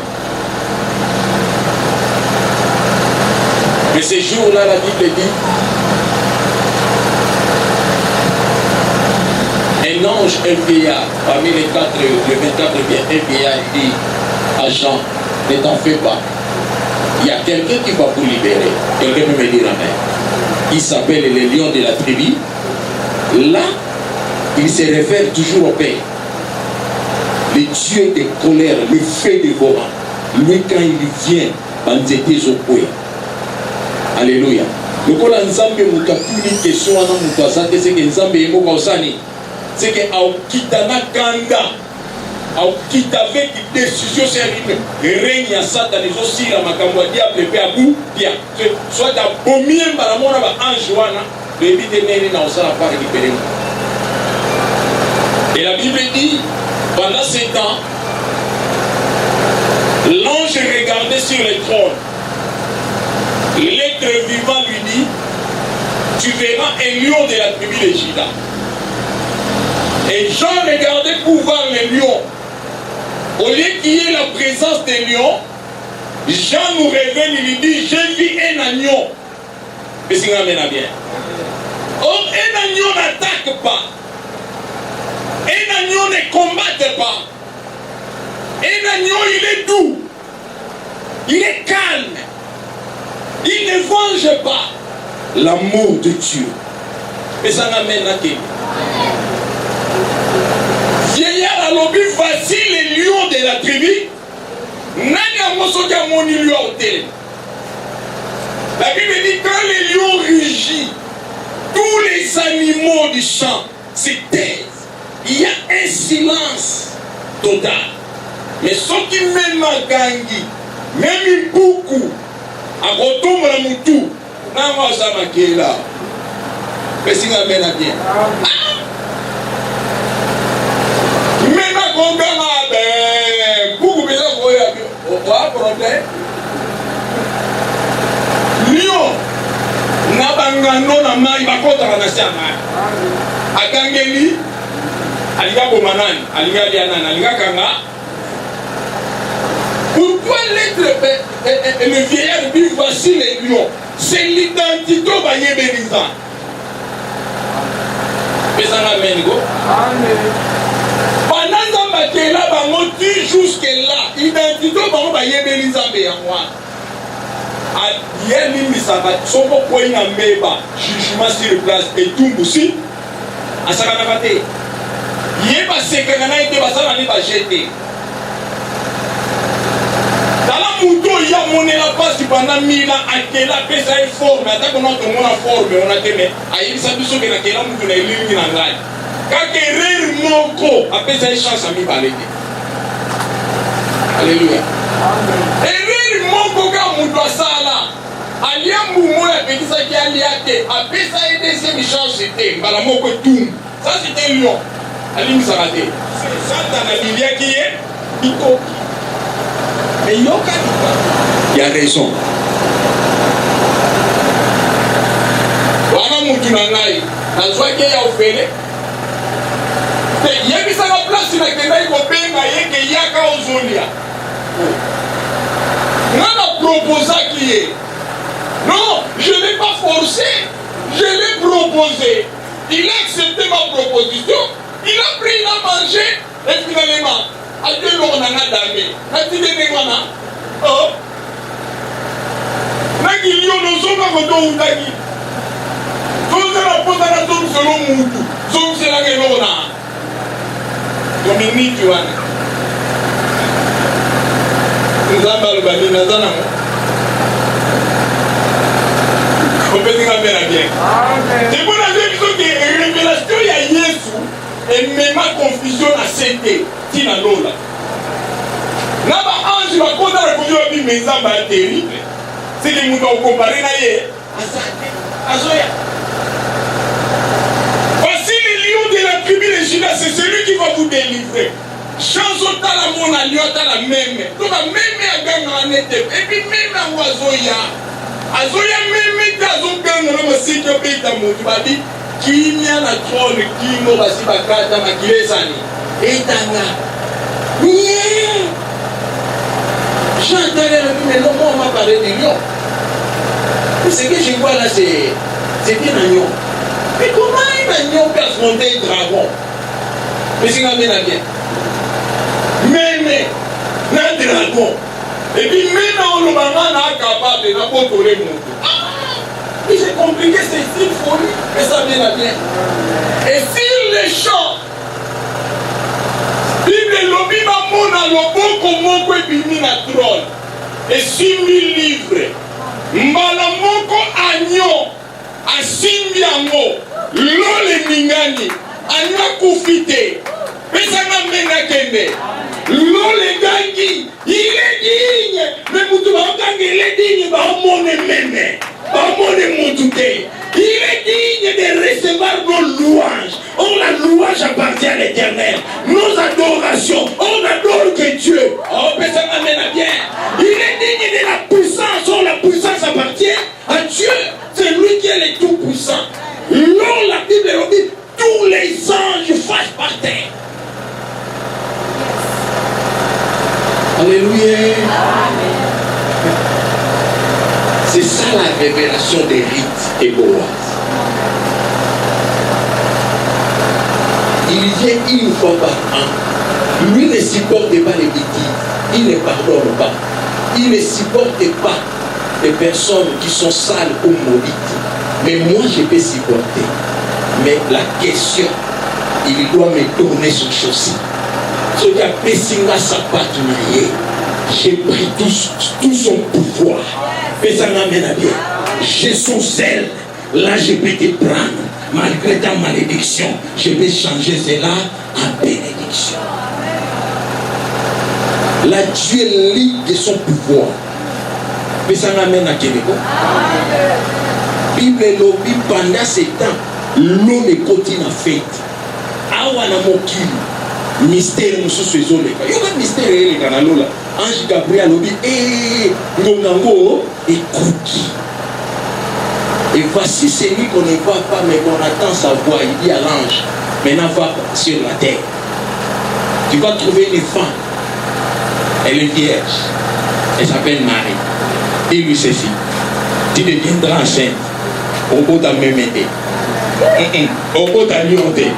Mais ces jours-là, la Bible dit, un ange, un vieillard, parmi les 24 vieillards, un vieillard dit à Jean, ne t'en fais pas. Il y a quelqu'un qui va vous libérer. Quelqu'un peut me dire amen. Il s'appelle le lion de la tribu. Là, il se réfère toujours au Père. Le Dieu de colère, le feu dévorant. Lui, quand il vient, banzete zokwe. Alléluia. Le col ensemble, nous avons une question à nous faire. C'est que ensemble, c'est que Aokitana Kanda. Quitte avec décision sérieuse, règne à Satan, les aussi la makamwa diable pe abou bien. Soit à bomien par amour à anjoana, le vide n'est dans sa part récupéré. Et la Bible dit, pendant ces temps, l'ange regardait sur le trône. L'être vivant lui dit, tu verras un lion de la tribu de Juda. Et Jean regardait pour voir les lions. Au lieu qu'il y ait la présence des lions, Jean nous révèle, il dit, j'ai vu un agneau. Mais c'est quand même bien. Or, un agneau n'attaque pas. Un agneau ne combatte pas. Un agneau, il est doux. Il est calme. Il ne venge pas. L'amour de Dieu. Mais ça n'amène à qui? Vieillard à l'objet, voici les lions de la tribu. Nani a mosoki a moni lion au télé. La Bible dit quand les lions rugissent, tous les animaux du champ se taisent. Il y a un silence total. Mais ceux qui mènent à Gangi, même beaucoup, à Rotombe la Moutou, n'a pas ça maquillé là. Mais si on mène à bien. Beaucoup de gens voient problème. Lion, Nabangano na mai bakota kanasiana. Agangeli, aliga bomanani, aliga lianana, aliga kanga. Pourquoi le vieillard dit voici les lions? C'est l'identité au baye bénizan. Mais ça n'amène go. Pendant que là, jusque là, identité au baye bénizan en moi. Hier, il ça va. Son point en méba, jugement sur place et tout aussi. À sa canapé. Il est passé que n'a été passé à l'année jeté. Dans la moto, il y a mon élapace pendant 1000 ans, à quelle appelle ça est forme, à ta qu'on a forme, on a été, à il s'habille sur la quelle mouton est ligne en live. Quand il rire mon corps, appelle ça une chance à m'y parler. Alléluia. Et rire mon corps, mon doigt ça là. Aliam Moumo a petit ça qui a liaté, appelle ça une deuxième chance, c'était, Malamoko Toum. Ça c'était Lyon. Alim Sarate. C'est ça dans la Biblia qui est Ito. Mais il y a raison. Wana mutu na ngai nazwa ke ya ofele te yebisa la place na kenda iko benga yeke yaka ozolia nana proposa qui est non, je ne l'ai pas forcé, je l'ai proposé. Il a accepté ma proposition, il a pris, il a mangé et finalement a dit non, on en a damé. A dit des gens, oh, Nagi Lyon, nous sommes à côté de Nagi. Nous sommes à côté de la zone selon Moutou. Zone c'est la gueule. Dominique, tu vois. Nous avons le bâti, nous avons. On peut dire bien la bien. C'est pour la révélation, il y a Yesu et même ma confusion à CT. Qui n'a l'eau là. Là-bas, ange va compter la confusion à dire mais ça va être terrible. C'est que nous avons comparé à Azoya. livré. Chance au talamon à l'yot à la même. Donc la même à gang en été. Et puis même à Oazoya. Azoya même à gang en ma site au pays d'amour. Tu m'as dit, qui n'y a la trône, qui m'a basi bakata, ma qui les années. Et tanga. Yeah. J'entends mais non, moi on m'a parlé de lion. Ce que je vois là, c'est bien un lion. Mais comment un lion peut affronter un dragon? Mais c'est quand même bien. Mais, un dragon. Et puis même on le maman n'est capable de contrôler mon tout. Mais c'est compliqué, c'est une folie. Mais ça vient bien. Et sur les champs, Bible lobby ma mona lobo comme moi bimi na trône. Et 6 000 livres. Mbala moko agneau. Asimbi yango. Lole mingani. Agneau kufite. Pesa na mena kende. Lole gangi. Il est digne. Mais moutou bakangi il est digne. Bahamone meme. Bahamone moutouté. Il est digne de recevoir nos louanges. Oh, la louange appartient à l'Éternel. Nos adorations, on adore que Dieu. Oh, personne m'amène bien. Il est digne de la puissance. Oh, la puissance appartient à Dieu. C'est lui qui est le tout-puissant. Non, la Bible dit, tous les anges fassent par terre. Alléluia. Amen. C'est ça la révélation des rites et Boaz. Il vient une fois par an. Lui ne supporte pas les bêtises. Il ne pardonne pas. Il ne supporte pas les personnes qui sont sales ou maudites. Mais moi, je peux supporter. Mais la question, il doit me tourner sur chaussée. Ce qui a Pessinga sa partenaire, j'ai pris tout son pouvoir. Mais ça m'amène à bien. J'ai son zèle. Là, je peux te prendre. Malgré ta malédiction, je vais changer cela en bénédiction. Là, Dieu est libre de son pouvoir. Mais ça m'amène à Québec. Bible lobby pendant ce temps, l'eau ne continue à fête. Awana mokili. Mystère mususu ezoleka. Yo ka mystère eleka na lola. Ange Gabriel lobby ngongango écoute. Et voici celui qu'on ne voit pas mais qu'on attend sa voix. Il dit à l'ange, maintenant va sur la terre. Tu vas trouver une femme. Elle est vierge. Elle s'appelle Marie. Et lui ceci. Tu deviendras enceinte. Au bout d'un même été. Au bout d'un lionté.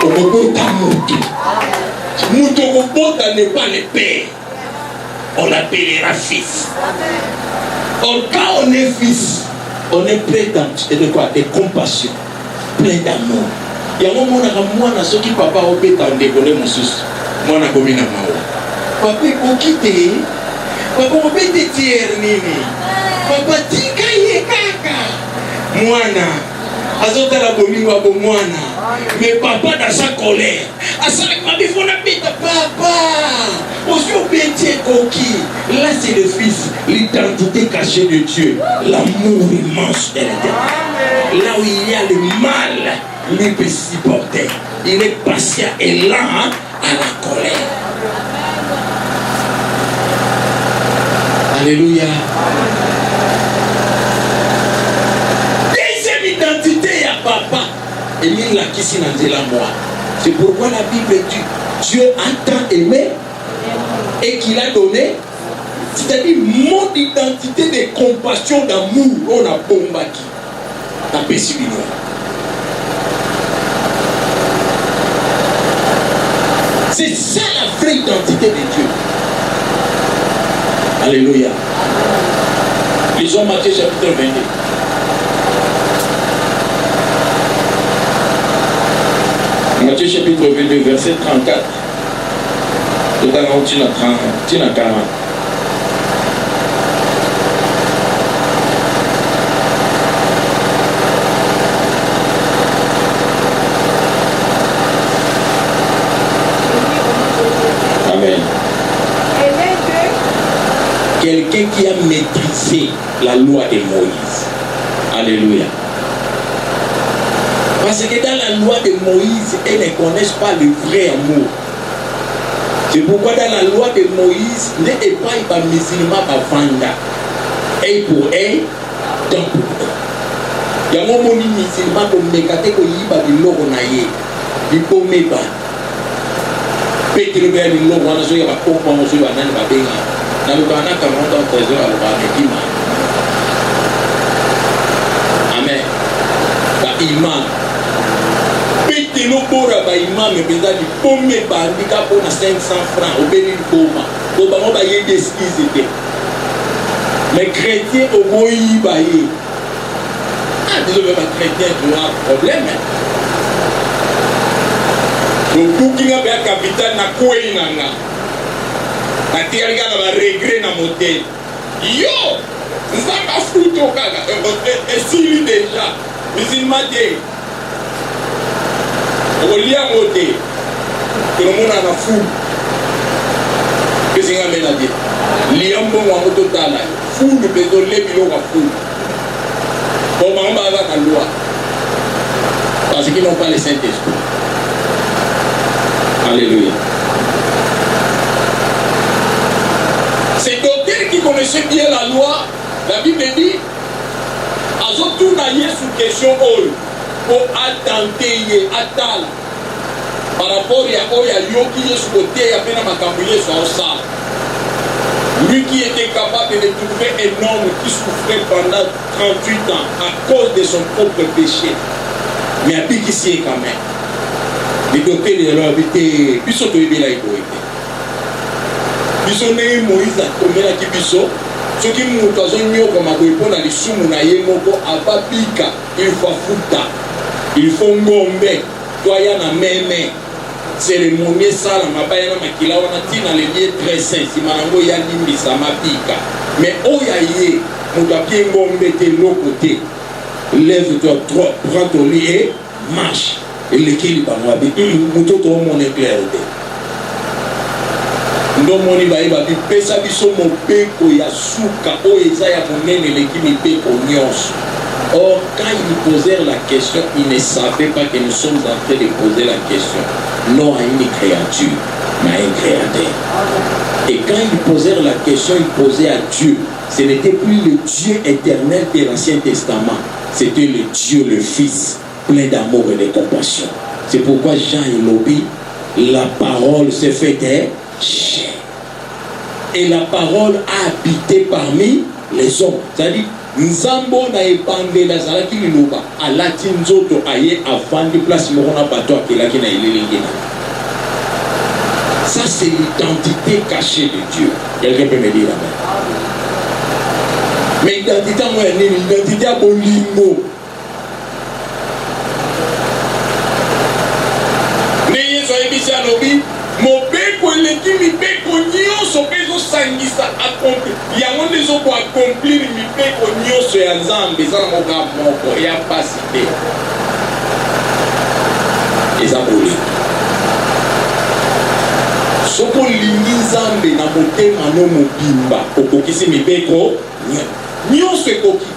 Au bout d'un mouton. Mouton n'est pas le père. On l'appellera fils. Or quand on est fils, on est plein de quoi? De compassion, plein d'amour. Il y a un moment où ceux qui papa au pétan décollé mon sous. Moi na komina mao. Papa ko quitter. Papa ko pété tiers nini. Papa tika ye kaka. Mwana azota la bolingo bo mwana. Mais papa dans sa colère. Asala ma bifona pita papa. Osio pété koki. Là c'est le fils, l'identité cachée de Dieu, l'amour immense de l'Éternel. Là où il y a le mal, lui peut supporter. Il est patient et lent à la colère. Alléluia. Deuxième identité à papa. Et il l'a qui s'y n'a moi. C'est pourquoi la Bible dit Dieu a tant aimé et qu'il a donné. C'est-à-dire mon identité de compassion, d'amour, on a bombaki. La possibilité. C'est ça la vraie identité de Dieu. Alléluia. Lisons Matthieu chapitre 22. Matthieu chapitre 22, verset 34. Tout à l'heure, tu n'as 40. Amen. Quelqu'un qui a maîtrisé la loi de Moïse. Alléluia. Parce que dans la loi de Moïse, ils ne connaissent pas le vrai amour. C'est pourquoi dans la loi de Moïse, n'est pas un musulman à vendre. Et pour eux, temps pour temps. Il y a un moment musulman qui a dit qu'il y a des lois qui sont des lois. Peut-être que les lois qui sont des lois qui sont des lois. Dans le Ghana, quand on a trésor à l'Ouganda, amen. Imam. Peut-être que l'imam est déjà du premier handicap pour 500 francs au béni du coma. Donc, on va y aller des skis. Les chrétiens au moins y bailler. Ah, désolé, les chrétiens ont un problème. Donc, tout qui n'a pas de capital n'a quoi y n'a. La terre a un regret dans mon tête. Yo! Ça va foutre au cas. Et si lui déjà, musulman dit, on lit à monter, que le monde en a fou. Qu'est-ce qu'il y a à dire? Liam bon en total, fou le béton, les bilons à fou. Comment on va avoir la loi? Parce qu'ils n'ont pas le Saint-Esprit. Alléluia. Ces docteurs qui connaissaient bien la loi, la Bible dit, ils ont tout naillé sous question pour attenter, attendre. Par rapport à Yoki, sous côté, il y a bien un cambrier sur ça. Lui qui était capable de trouver un homme qui souffrait pendant 38 ans à cause de son propre péché. Mais à pique ici quand même. Les docteurs de leur habité, ils sont tombés là, ils sont nés Moïse à combien à Kibiso. Ceux qui m'ont dit comme à répondre à l'issue, il faut fouta, il faut ngombe, toi y a même cérémonie ça la mabaya na makila wana tina le lieu très saint si manango ya limbi sa mapika mais oya ye mutapie ngombe te l'autre lève-toi prends ton lit et marche et l'équilibre bango abi mutoto mon éclair ndo moni ba eba bi pesa biso mopeko ya suka o eza ya monene leki mipeko nyonso. Or quand ils posèrent la question, ils ne savaient pas que nous sommes en train de poser la question non à une créature mais à un créateur. Et quand ils posèrent la question, ils posaient à Dieu. Ce n'était plus le Dieu éternel de l'Ancien Testament, c'était le Dieu le Fils plein d'amour et de compassion. C'est pourquoi Jean et Lobi, la parole s'est faite chair. Et la parole a habité parmi les hommes. C'est-à-dire, Nzambo na epande la zalaki liloba alati nzoto aye avandi place moko na bato akelaki na elelenge na. Ça c'est l'identité cachée de Dieu. Quelqu'un peut me dire amen. Mais identité moi ni identité à bolingo. Neye so ebisa lobi mobeko eleki mibeko nyonso mpe ezosangisa accomplir yango nde ezoko accomplir mibeko nyonso ya nzambe eza na moka moko ya pasi te eza bolingo. Soki olingi nzambe na motema no mobimba okokisi mibeko nyonso ekoki.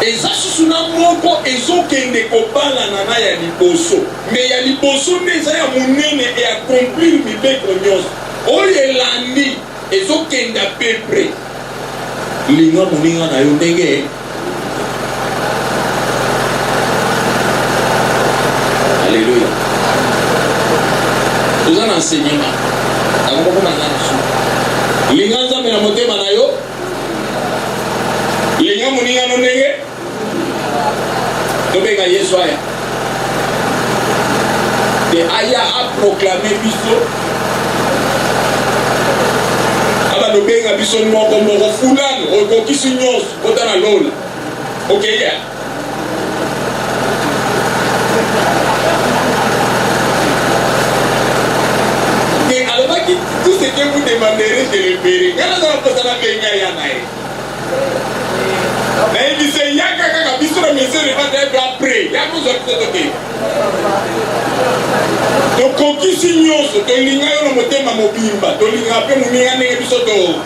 Eza susu na moko ezokende kobalana na ya liboso me ya liboso nde eza ya monene e accomplir mibeko nyonso oyo elandi ezokenda pepre linga moninga na yo ndenge. Alléluia. Toza na enseignement akokokoma na su linga nzambe na motema na yo linga moninga no ndenge tobenga Yesu aya de aya a proclamé biso aba dobenga biso moko moko fulano okokisi nyonso kotana lola okeya et alors que tout ce que vous demanderez je le ferai kana za posana benga ya nae mais il dit yaka kaka biso na mese ne va être après yako zo toke donc kokisi nyonso tolinga yo na motema mobimba tolinga pe moninga ndenge biso to.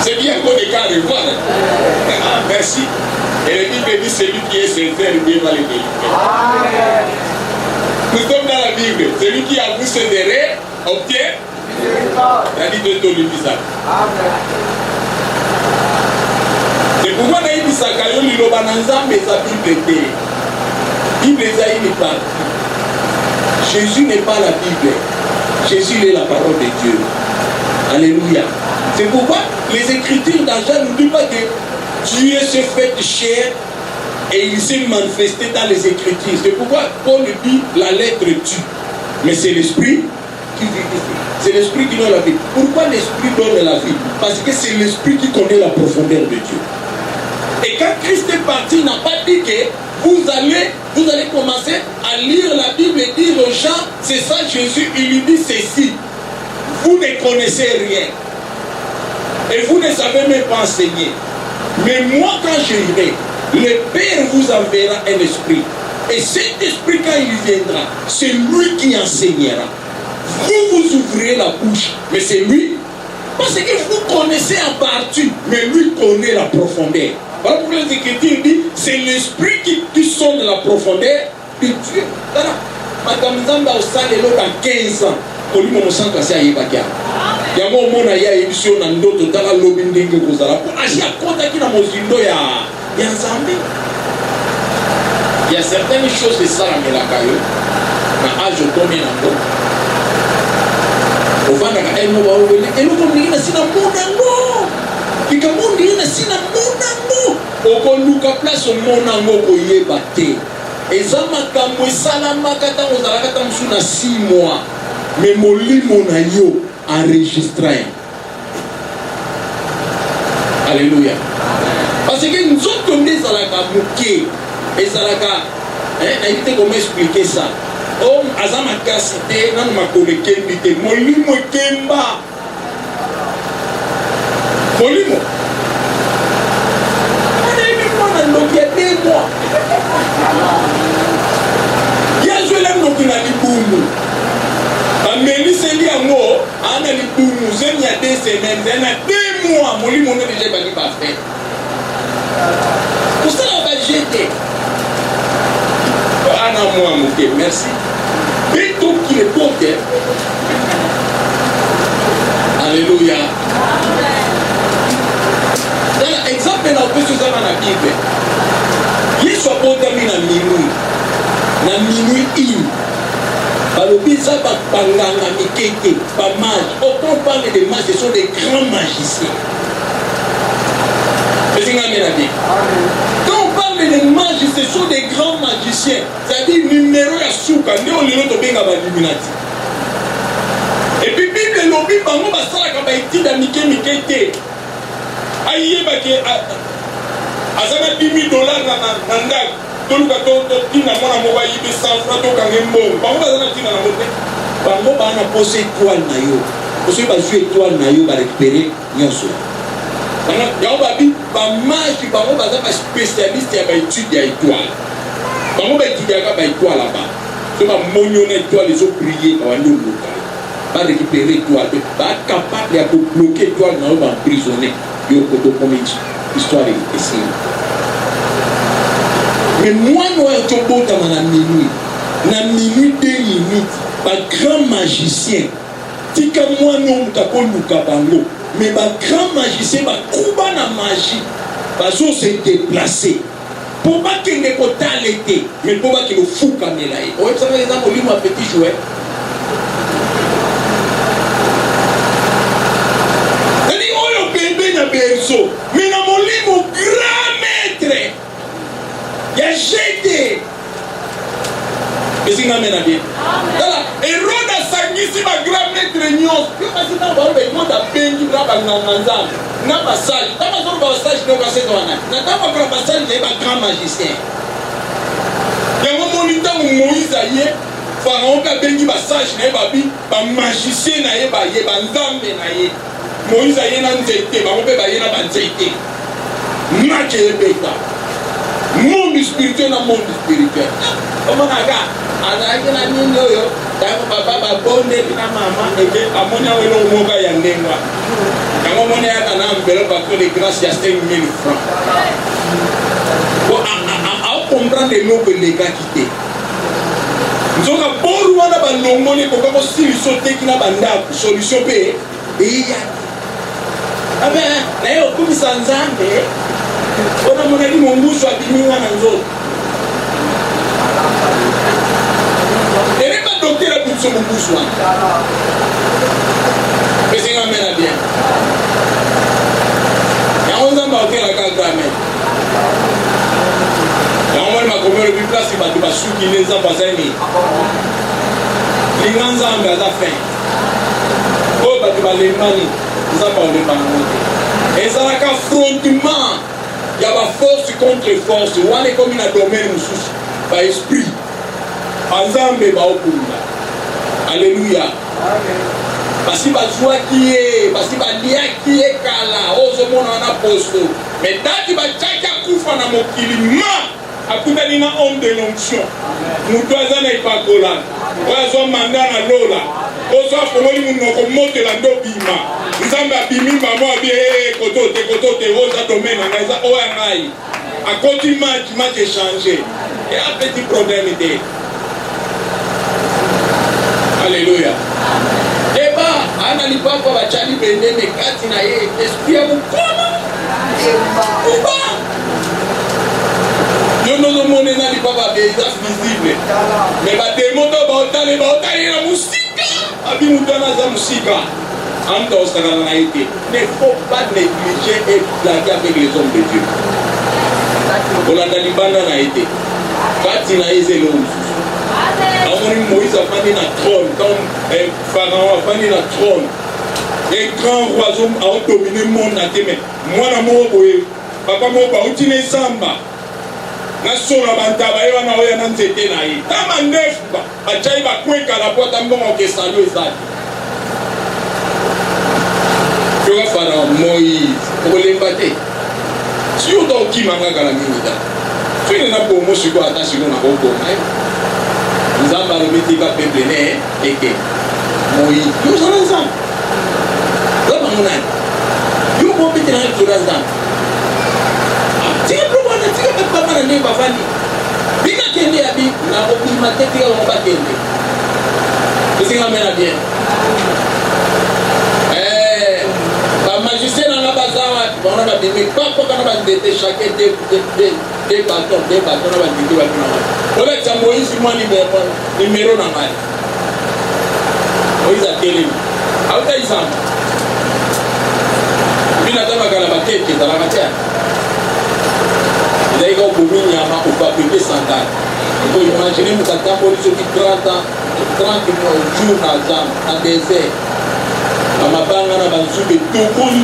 C'est bien qu'on est carré, voilà. Ah, merci. Et la Bible dit celui qui est sincère, Dieu va le délivrer. Nous sommes dans la Bible. Celui qui avoue ses erreurs obtient. Il a dit de Tolibisa. C'est pourquoi dans les Sakayo, les Lobananza, mais sa Bible était. Bible est une partie. Jésus n'est pas la Bible. Jésus est la parole de Dieu. Alléluia. C'est pourquoi les Écritures dans Jean ne disent pas que Dieu s'est fait chair et il s'est manifesté dans les Écritures. C'est pourquoi Paul dit la lettre tue. Mais c'est l'Esprit qui vivifie. C'est l'Esprit qui donne la vie. Pourquoi l'Esprit donne la vie? Parce que c'est l'Esprit qui connaît la profondeur de Dieu. Et quand Christ est parti, il n'a pas dit que vous allez commencer à lire la Bible et dire aux gens, c'est ça Jésus, il lui dit ceci. Vous ne connaissez rien. Et vous ne savez même pas enseigner. Mais moi, quand j'irai, le Père vous enverra un esprit. Et cet esprit, quand il viendra, c'est lui qui enseignera. Vous ouvrez la bouche, mais c'est lui. Parce que vous connaissez en partie, mais lui connaît la profondeur. Voilà pourquoi les Écritures disent, c'est l'esprit qui sonne la profondeur de Dieu. Voilà. Madame Zamba au salle dans 15 ans. Kolimo mosanka sia yebakia. Yango mona ya émission na ndoto tala lobi ndenge kozala. Pour agir konta ki na mozindo ya Nzambe. Il y a certaines choses de ça mais la kayo. Na âge tombé na ndo. Ovanda ka eno ba ovele. Eno ko ndina sina monango. Ikamundi ina sina monango. Okoluka place monango ko yeba te. Eza makambo esalamaka ntango ozalaka ta mosusu na 6 mois. Mais molimo na yo enregistré. Alléluia. Parce que nous autres on est zalaka muke ezalaka na été comment expliquer ça. Oh azama kasite na makoleke mbite molimo kemba. Molimo. Allez moi na lokia 2 mois. Ya joué donc na libumu. Mais c'est lié à moi, on a les boumous, il y a 2 semaines, il y a 2 mois, mon lit, mon est déjà pas fait. Pour ça, on va jeter. Ah non, moi, ok, merci. Mais tout qui est bon, alléluia. Dans l'exemple, on peut se faire dans la Bible. Il soit bon terminé à minuit in. Balobisa banganga mikeke, ba mage. Quand on parle de mages, ce sont des grands magiciens. Quand on parle de mages, ce sont des grands magiciens. C'est-à-dire numéro ya souka, néo lelo to benga ba illuminati. Et puis Bible lobi bango basala ka ba itinda mike mikete. Aye ba ke azana $10,000 na ndako. Toluka tina mwana moko ayibi 100 francs tokange mbongo bango bazana tina na mote bango bana pose étoile na yo poso bazwi étoile na yo barécupérer nyonso yango babi bamage bango baza baspécialiste ya baétude ya étoile bango baétudiaka baétoile laba so bamoni na étoile ezobrille bawandi oluka barécupérer étoile pe bacapable ya kobloke étoile na yo baemprisonné yo kotokomi histoire esili. Mais moi, nous sommes dans minuit 2 minutes, par grand magicien. Tika moi, nous sommes mais par grand magicien, par couba na magie, par se déplacer. Pour pas qu'il ne soit l'été, mais pour pas qu'il ne fou comme il a. Vous savez, par exemple, lui, mon petit jouet. C'est-à-dire, oh, le bébé n'a berceau, mais dans mon lit, mon grand maître. Il y a jeté. Et c'est un bien. Voilà. Et Rhoda Sangisi, ma grand maître Nyos. Je pense que dans le monde a béni, n'a pas d'anzan. N'a pas sage. N'a pas de sage, n'a pas de sage. N'a pas de sage, n'a pas de grand magicien. Il y a un moment où Moïse a yé. Pharaon a béni, ma sage, n'a pas de magicien, n'a pas de nzambe, n'a yé. Moïse a yé, n'a pas de nzete. Ma robe a yé, n'a pas de nzete. N'a pas de bêta. Monde spirituel na monde spirituel. Comment naga? Azaki na nini oyo? Tango papa ba bonde na mama eke amonia welo moga ya ndengwa. Tango monia ya kana enveloppe pour les grâces ya 5,000 francs. Bon, à comprendre le nom que les gars quitté. nzoka bolu wana balongoli ekoka kosilisa oteki na bandako solution mpe eyaki abe naye okumisa nzambe mpona monaki mongusu abimi wana nzoto ereba dokter akumisa mongusu wana pesinga mena bien yango nzambe aokelaka amen yango moni makomelo biplasi bato basuki nde nzambe azali linga nzambe aza fin oyo bato balembani nzambe aolembana ngo te ezalaka affrontement ya baforce contre force wana ekomi na domaine mosusu baesprit banzambe baokunda alleluya basi bazwaki ye basi baliaki ye kala ozomona wana poso me dati batiaki akufa na mokili ma akutani na homme de l'onction moto aza na epakola oyo azwa manda na lola ozo afongoli monoko motela nde obima nzambe abimi mamo abi kotote oza domaine na ngai eza oyo ya ngai akoti match échange eya petit problème te alleluya eba ana lipapa bachali bendeme kati na ye esprit ya mokolo uba yo nozomona eza lipapa eza visible me bademo to baotali na mosika abi moto wana aza mosika amta osakana na ye te ne faut pas négliger et blaguer avec les hommes de Dieu kolanda libanda na ye te kati na ye eza eloko mosusu amoni Moïse afandi na trône comme Pharaon afandi na trône un grand roi aodomine monde na te me mwana moko boye papa moko bauti na esamba na solo bantaba ye wana oya na nzete na ye tama ndefu batiai bakwekala po ata mbongo okesalo ezali yoka Pharaon Moïse okolemba te sio to okimanga kala mingi ta soki na bomo siko ata siko na koboma nzambe alobitika peuple ne eke Moïse yo ozala nzambe oyo nani yo bobetelanga kila nzambe tika probana tika bapamana nde bavandi bina kende ya bi na obima te tika bango bakende esinga mena bien bamagicien nanga baza wapi bango na babimi papoka na banzete chacun de baton na banzete bakina wapi olekisa Moïse mwa nimero na ngai Moïse atelemi auta izamba bina ta makala bakeke ezalaka te ezalika okomi nyama ofabrike sandale okoimagine moto atamboli soki 30 jours na zamba na désert bamabanga na banzube tokoli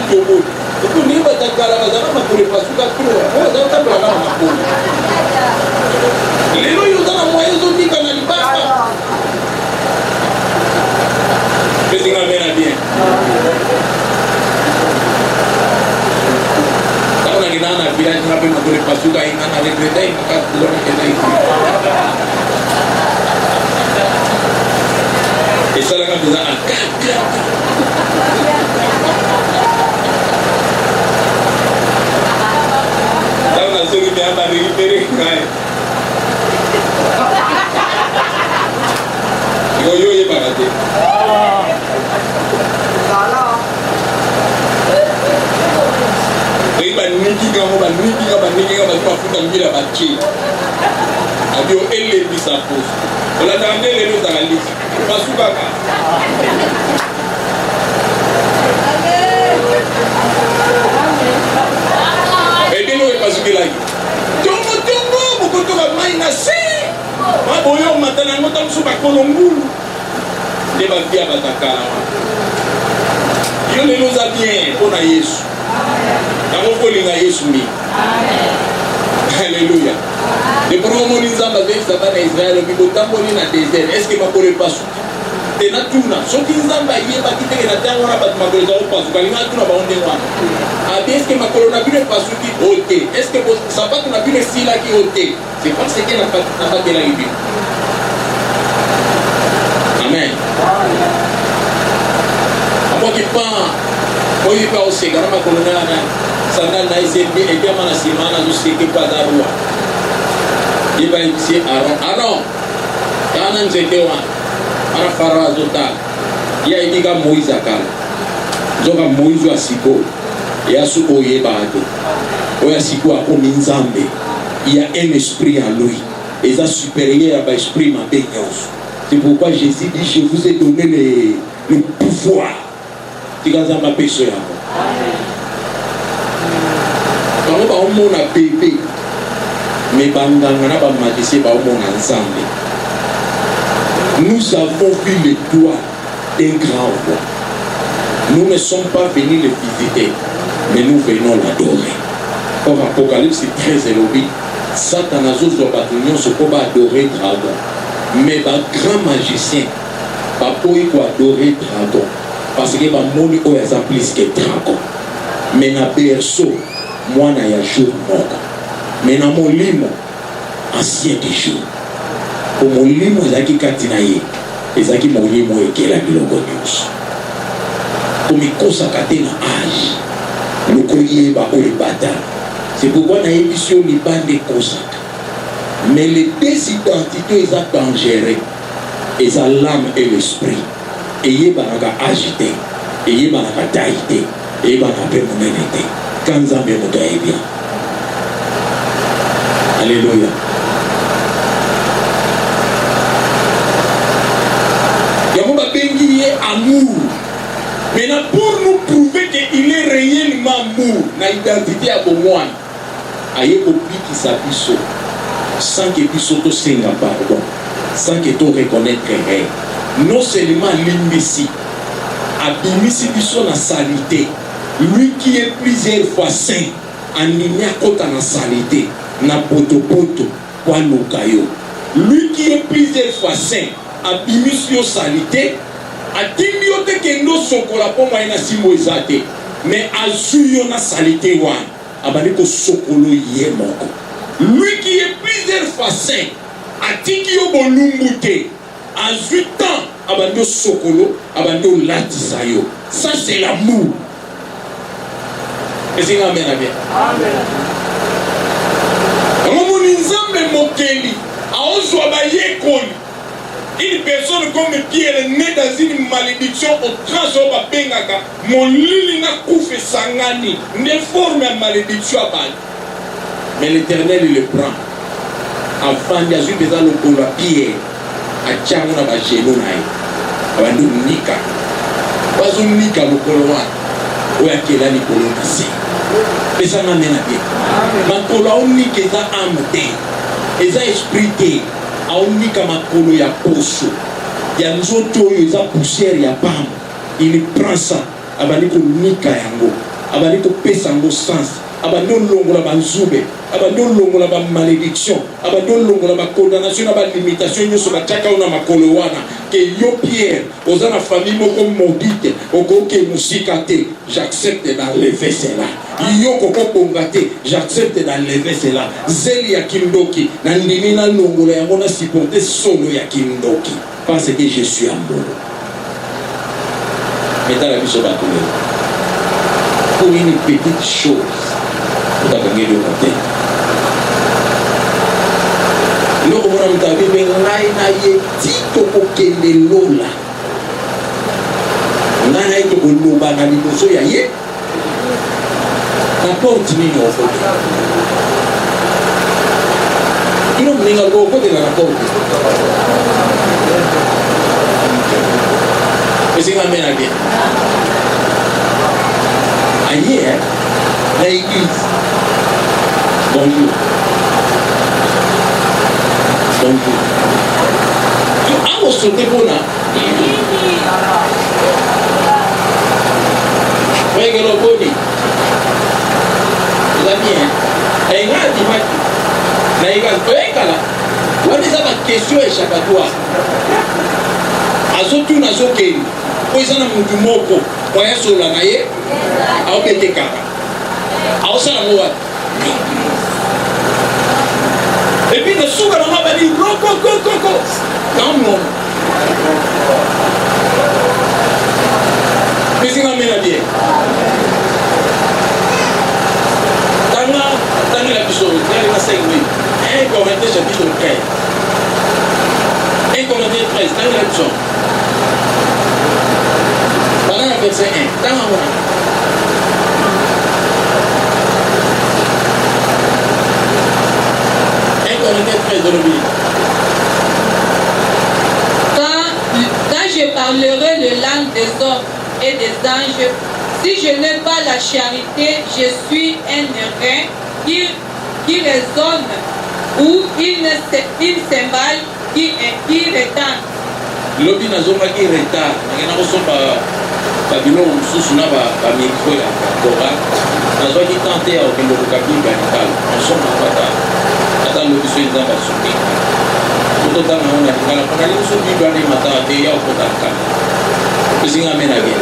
okondenge batakala bazala makolo epasuka tro oyo azaotambolaka na makolo lelo oyo oza na moye ezotika na libaka pesinga mena bien ntango nakinaka na village nga mpe makolo epasuka inga na regreta ingaka lona kena iti esalaka mpenza akaka ntango nasoki mpe abarekipere ngai oyo oyebaka te oyi banikikamo banikika bato bafuta mbila batie abio elembisa poso olandaka nde lelo ezaka lisi basukaka edenge oyo epasukelaki tongo bokotoka mai na se maboyo matana yango ta mosu bakolo ngulu nde bavia batakala wana yo lelo oza bien mpo na Yesu yango kolinga Yesu mingi alleluya lepona omoni nzambe azokisa bana Israele obi botamboli na désert estce makolo epasuki te natuna soki nzambe ayebaki teke na ntango wana bato makolo eza kopasuka alinga atuna bango ndenge wana abi estce makolo na bino epasuki o te estce sapato na bino esilaki o te c'est parce que nabatelaki bino amen amoki pan oyi mpe aoseka na makolo na yana sandale na esembi ebiama na nsima nazoseke mpo aza roi ye bayebisi Aron Tana nzete wana ana Farao azotala ya idika Moïse akala nzoka Moïse wa siko ya suko oyeba te oya siko akomi nzambe. Il y a un esprit en lui et ça supérieur à l'esprit ma baignance. C'est pourquoi Jésus dit je vous ai donné le pouvoir. Tu as ma péché. Quand on a bébé mais bandangana ba madise ba on ensemble. Nous avons vu les doigts d'un grand roi. Nous ne sommes pas venus le visiter, mais nous venons l'adorer. Or Apocalypse 13 élobi, Satan a zozo batunion se peut adorer dragon. Mais ba grand magicien, ba poï ko adorer dragon. Parce que ba moni o ya plus que dragon. Mais na berceau, moi na ya jour moko. Mais na molimo, ancien des jours. Pour molimo ezaki katina ye, ezaki molimo ekela biloko nyonso. Pour mikosa katena âge, le koye ba o ebata. C'est pourquoi na émission ni bande kosaka. Mais les deux identités sont dangereuses. Et ça l'âme et l'esprit. Et il y a agité. Et il y a taïté. Et il y a pémonité. Quand ça me motive bien. Alléluia. Il y a un bengi amour. Maintenant pour nous prouver qu'il est réellement amour, na identité à Bomouane. Aïe opi qui s'abisso sans que biso to senga pardon, sans que to reconnaître rien. Non seulement l'imbécile, abimisi biso na salité. Lui qui est plusieurs fois saint, animia kota na salité, na potopoto, kwa lukayo. Lui qui est plusieurs fois saint, abimisi yo salité, atindi yo te kendo sokola po mwa ina simbo ezate, mais azu yo na salité wana. Abaniko sokolo ye moko. Lui qui est plusieurs fois saint, atiki yo bolumute, à 8 ans, abando sokolo, abando latisayo. Ça c'est l'amour. Est-ce que amen bien? Amen. Mon nzambe mokeli, aozwa ba yekoli. Une personne comme Pierre née dans une malédiction au transforme bengaka molili na koufe sangani ne forme à malédiction à bal. Mais l'Éternel il le prend. Enfant il y a eu déjà le polo à Pierre à tchango na ba genou na ye. Abandu nika. Bazo nika le polo wa. Oya kela ni polo na se. Pesa na mena bien. Ma polo on nika za âme te. Eza esprit te. Aonika makolo ya poso ya nzoto oyo eza poussière ya pamba. Il prend ça abandi ko nika yango abandi ko pesa yango sens abandi olongola banzube abandi olongola ba malédiction abandi olongola ba condamnation na ba limitation nyonso batiaka ona makolo wana ke yo Pierre oza na famille moko maudite okoke musika te. J'accepte d'enlever cela. Yo koko bongate, j'accepte d'enlever cela. Zeli ya kindoki, na ndimi na longola yango na supporter solo ya kindoki. Parce que je suis amour. Mettez la biso batule. Pour une petite chose, vous avez gagné le côté. Nous avons entendu que na ye tito kokende lola. Nana ito koloba na liboso ya ye. N'importe nini au fond. Il n'y a pas de rapport. Et c'est quand même bien. Ailleurs, l'église. Bonjour. Bonjour. Tu as sauté pour là. Oui, que l'on connaît. Et il y a des questions échappatoires. Azotu na zokeli. Poisa na mutu moko. Poya sola na ye. Aobete kaka. Aosala moa. Et puis le souga na maba di roko. Calme. Mais c'est quand même bien. Dans la Bible, il y a 5 000. 1 Corinthiens chapitre 15. 1 13, dans le psaume. Pendant le verset 1, dans la
Quand je parlerai de langue des hommes et des anges, si je n'ai pas la charité, je suis un rein qui résonne ou une cymbale qui retentit.
Lobi nazonga qui retard, ngena kosomba babilo mususu na ba micro ya Torah. Nazwaki tante ya okendo kokabimba nikala. Nsoma ata lobi so nzamba suki. Kutota na ona nikala kuna liso bibwa ni mata te ya okotaka. Kuzinga mena bien.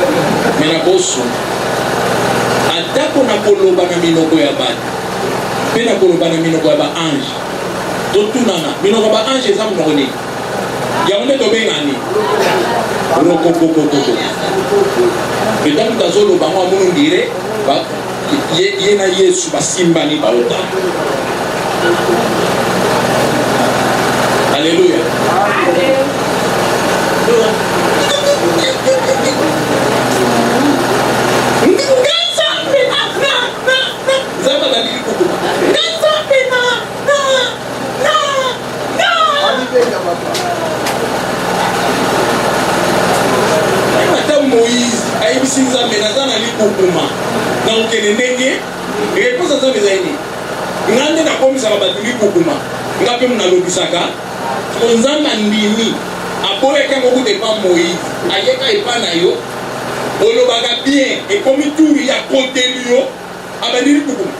Mena kosu. Atako na koloba na minoko ya bana. Pena koloba na minoko ya ba ange. Totunana minoko ba ange za mnoni. Yaonde tobengani rokokokoko eta mutazolo bango amunungire ye na Yesu basimbani baota. Alléluia. Moïse ayebisi Nzambe naza na likukuma na okende ndenge réponse Nzambe ezali nga nde nakomisaka bato likukuma nga mpe nalobisaka so Nzambe andimi aboyaki yango kuta epa Moïse ayeka epa na yo olobaka bien ekomi turi ya koteli yo abandi likukuma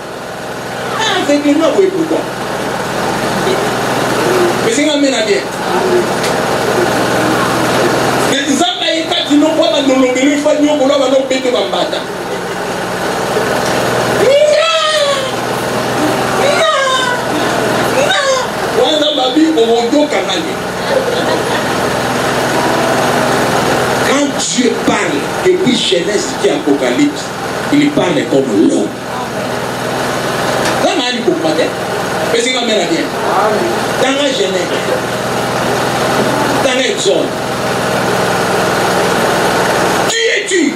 aveglema boye pourquoi pesinga mena bien Nzambe ayekaki no kwa banolobelo ifani yo koloba no bete bambata wana babi omondoka nani. Quand Dieu parle depuis Genèse qui Apocalypse, il parle comme l'homme. Comment il peut parler? Parce qu'il va bien. Dans la Genèse, dans l'Exode, qui es-tu?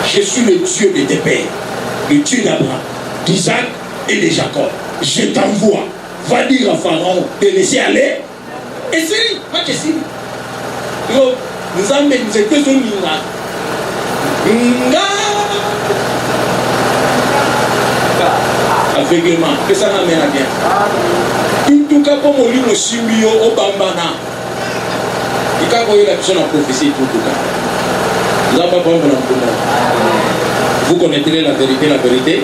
Je suis le Dieu de tes pères, le Dieu d'Abraham, d'Isaac et de Jacob. Je t'envoie. Va dire à Pharaon de laisser aller. Et c'est lui, pas que c'est lui. Nous avons dit que c'est lui. Aveuglement, que ça n'amène à bien. Tout cas, comme on lit le simbio au bambana, il y a la personne en prophétie tout cas. Nous avons pas vous connaîtrez la vérité, la vérité.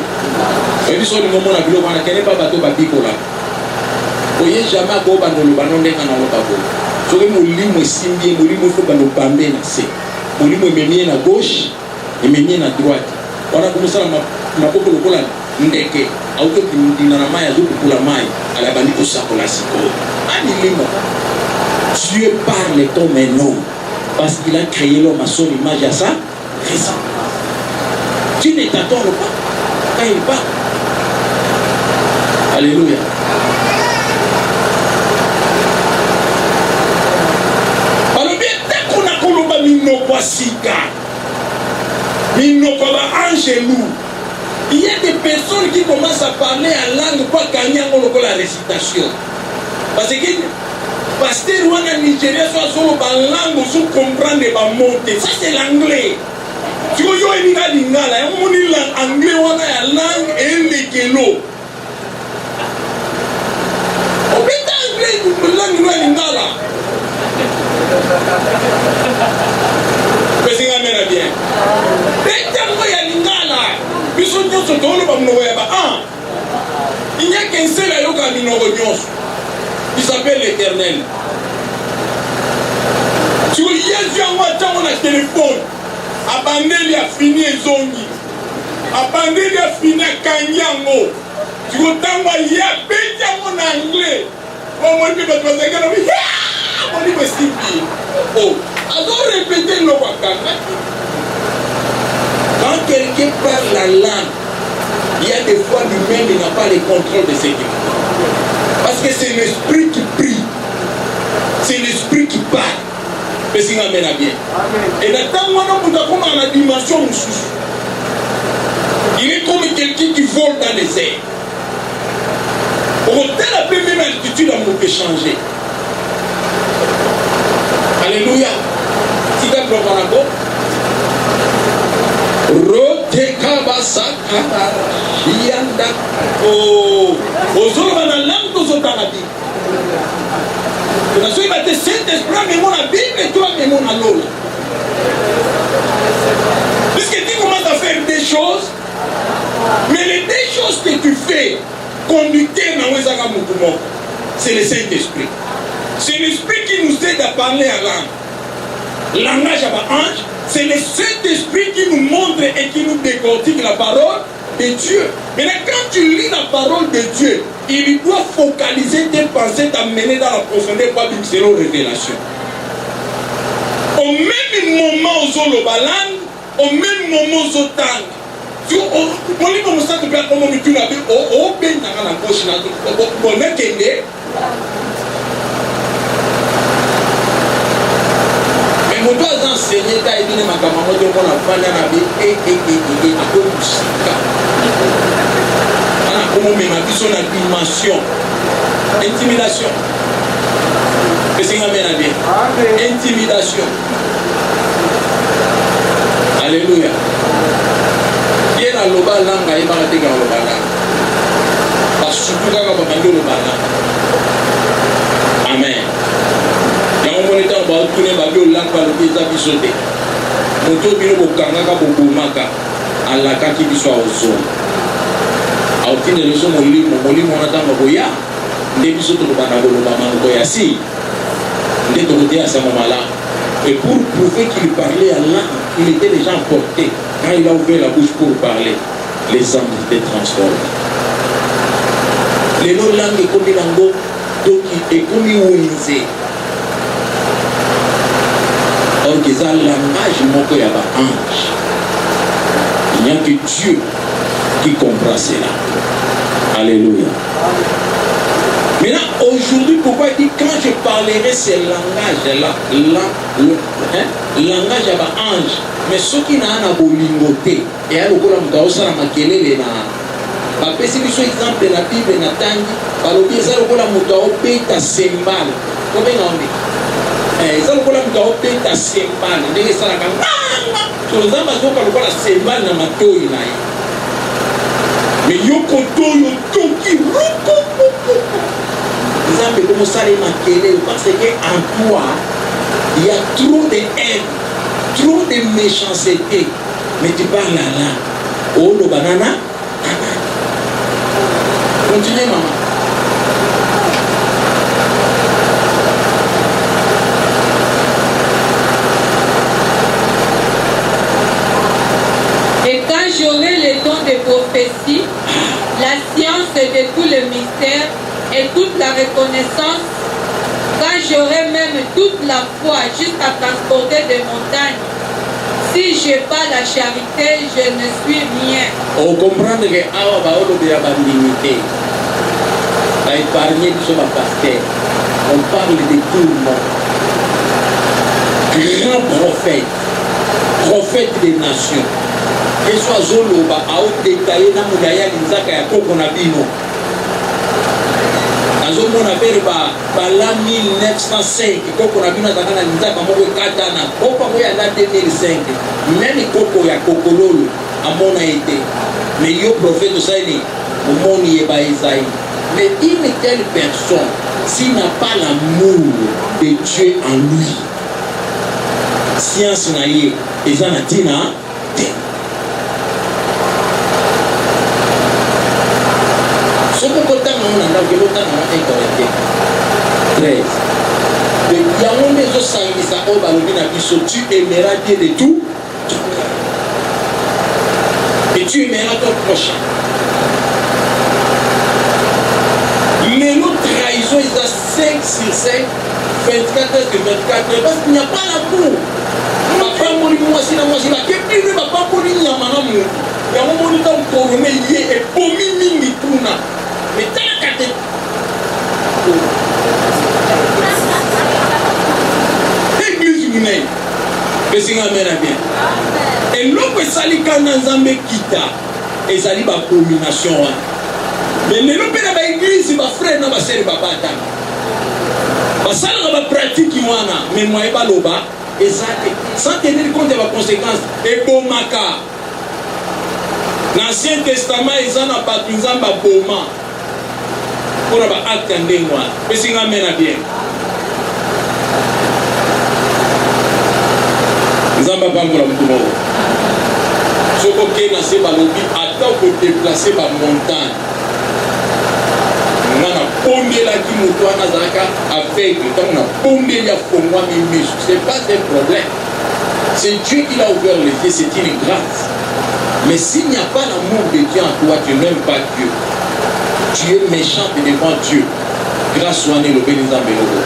Et puis sur le moment, on n'a pas bateau babicola. Oye jamais ko bandolo banonde kana lokabo. So ke molimo simbi molimo fo bando pambe na se. Molimo ememie na gauche, ememie na droite. Wana kumusala mapoko lokola ndeke. Auto kimudina na maya zo kula mai. Ala bandi ko sakola siko. Ani limo. Dieu parle comme un homme parce qu'il a créé l'homme à son image à sa ressemblance. Tu ne t'attends pas quand il parle. Alléluia. Il y a des personnes qui commencent à parler en langue pour gagner la récitation. Parce que pasteur en Nigeria soit solo en langue pour comprendre les montées. Ça c'est l'anglais. Tu vois, il y a des lingala, il y a l'anglais, il y a langue et les kelo. On peut anglais, langue et lingala. Pesinga mena bien. Betango ya lingala. Biso nyonso tolo ba mnogo ya ba. Il n'y a qu'un seul ayoka minoko nyonso. Il s'appelle l'Éternel. Tu vois Yesu yango atango na téléphone. Abandeli a fini ezongi. Abandeli a fini kanyango. Tu vois tango ya betango na anglais. Bon moi je vais te poser quelque chose. On dit possible. Oh, alors répétez le wakanga. Quand quelqu'un parle la langue, il y a des fois lui-même il n'a pas le contrôle de ce qu'il dit. Parce que c'est l'esprit qui prie. C'est l'esprit qui parle. Mais si on bien. Et maintenant, on a comme la dimension sous. Il est comme quelqu'un qui vole dans les airs. Au tel la même altitude, on peut changer. Alléluia. Si tu as encore. Rotekabasakara Yanda. Oh, Ozora na langue d'Ozotarabi. Tu n'as pas été Saint-Esprit, mais mon Bible et toi, mais mon alone. Puisque tu commences à faire des choses, mais les deux choses que tu fais, conducteur dans Wezaka Moukoumok, c'est le Saint-Esprit. C'est l'Esprit qui nous aide à parler à langue. Langage à ange, c'est le Saint-Esprit qui nous montre et qui nous décortique la parole de Dieu. Maintenant, quand tu lis la parole de Dieu, il doit focaliser tes pensées, t'amener dans la profondeur, pas selon révélation. Au même moment où on balan, au même moment où on tang, on lit comme ça, tu peux comme on dit, on ben dans la poche, on est qu'elle. Mais mon doigt enseigné, tu as dit que ma camarade de mon enfant n'a pas et à cause du sika. Comment on met ma vie sur la dimension intimidation. Que c'est un bien. Intimidation. Alléluia. Qui est dans le bas langue, il va rester dans le bas langue. Parce que surtout quand on va dans le bas langue. Amen. Il y a un moment où on va tourner la vie au langue par le pied de la bisoté. Mon tour bino bokanga bobomaka alaka ki biso ozo. Autine lezo molimo on attend boya. Nde biso to bana boloba mango ya si. Nde to côté à ce moment-là. Et pour prouver qu'il parlait à langue, il était déjà emporté. Quand il a ouvert la bouche pour parler, les âmes étaient transformées. Les noms langues et comme lango, donc et comme ouinze. Or que ça langage mon y a pas ange. Il n'y a que Dieu qui comprend cela. Alléluia. Maintenant, aujourd'hui, pourquoi il dit quand je parlerai ce langage-là, langage à ange, mais ceux qui n'ont pas bolingoté, et à l'okola mutaosa na makelele na bapesi biso exemple de la Bible na tangi, balobi eza lokola mutao beta sembale. Kobenga onde? Eza lokola mutao beta sembale, ndenge esalaka nganga. So nzambe azoka lokola sembale na matoi na ye. Mais yoko toyo toki roko. Nzambe comme ça les makelele parce que en toi il y a trop de haine, trop de méchanceté. Mais tu parles là, oh le banana. Continuez maman.
Et quand j'aurai le don de prophétie, la science de tous les mystères et toute la reconnaissance, quand j'aurai même toute la foi jusqu'à transporter des montagnes, si je n'ai pas la charité, je ne suis rien.
On comprend que Awa Baolo de la dignité, va épargner sur ma pasteur. On parle de tout le monde. Grand prophète, prophète des nations. Que soit Zoloba, a détaillé dans mon gaïa Nzaka ya Koko Nabino. Azomona pere ba la 1905 Koko Nabino Zakana Nzaka Moko Katana. Opa Moya la 2005. Même Koko ya Kokololo a mon été. Mais yo prophète de Saïni, au monde y est ba Isaïe. Mais une telle personne, s'il n'a pas l'amour de Dieu en lui, science naïe, et ça n'a dit na. Ce qu'on peut dire, on a 13. Il y a un des autres ça, tu aimeras Dieu de tout. Et tu aimeras ton prochain. Mais nos trahisons, ils ont 5 sur 5, 24 sur 24, parce qu'il n'y a pas l'amour. Papa moni moi si na moi si la kepine papa moni nyama na mu. Ya mo moni ta korone ye e pomi mingi tuna. Mais tala kate. Église mune. Pesinga amena bien. Et l'autre salika na nzambe kita ezali ba domination. Mais les lopé na ba église ba frère na ba sœur ba bata. Ba sala ba pratique wana mais moi ba loba ezate sans tenir compte des conséquences et bomaka. L'Ancien Testament ezana ba nzamba boma. Pour ba acte ndengwa. Pesinga amena bien. Nzamba bangola mutumo. Soko ke na se balobi ata ko déplacer ba montagne. Ngana pondela ki mutu ana zaka avec tant na pondela fongwa mimi. C'est pas un problème. C'est Dieu qui l'a ouvert les yeux, c'est une grâce. Mais s'il n'y a pas l'amour de Dieu en toi, tu n'aimes pas Dieu. Tu es méchant devant Dieu. Grâce soit né le bénizambe lobo.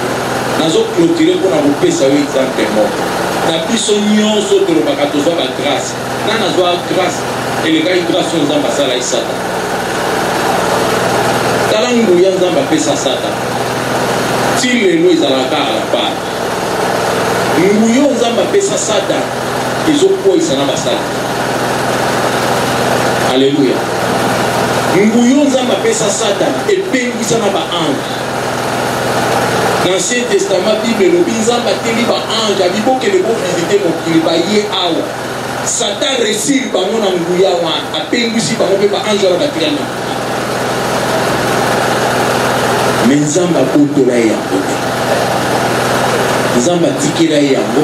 Nazo clôturer pour na kopesa yo exemple mort. Na biso nyonso tolobaka tozwa ba grâce. Na nazwa grâce elekai grâce nzamba sala isata. Tala nguya nzamba pesa sata. Ti lelo ezalaka ala part. Nguyo nzamba pesa sata ezokwisa na basala. Alléluia. Nguyo nzamba pesa sata epengwisa na ba ange. Dans l'Ancien Testament, Bible, le Binzamba teli ba ange, abibo que le bon visiter mon kili ba ye awa. Satan réussit ba mon nguya wan, a pengusi ba mon ba ange la batirana. Mais Nzamba kotola yango. Nzamba tikela yango.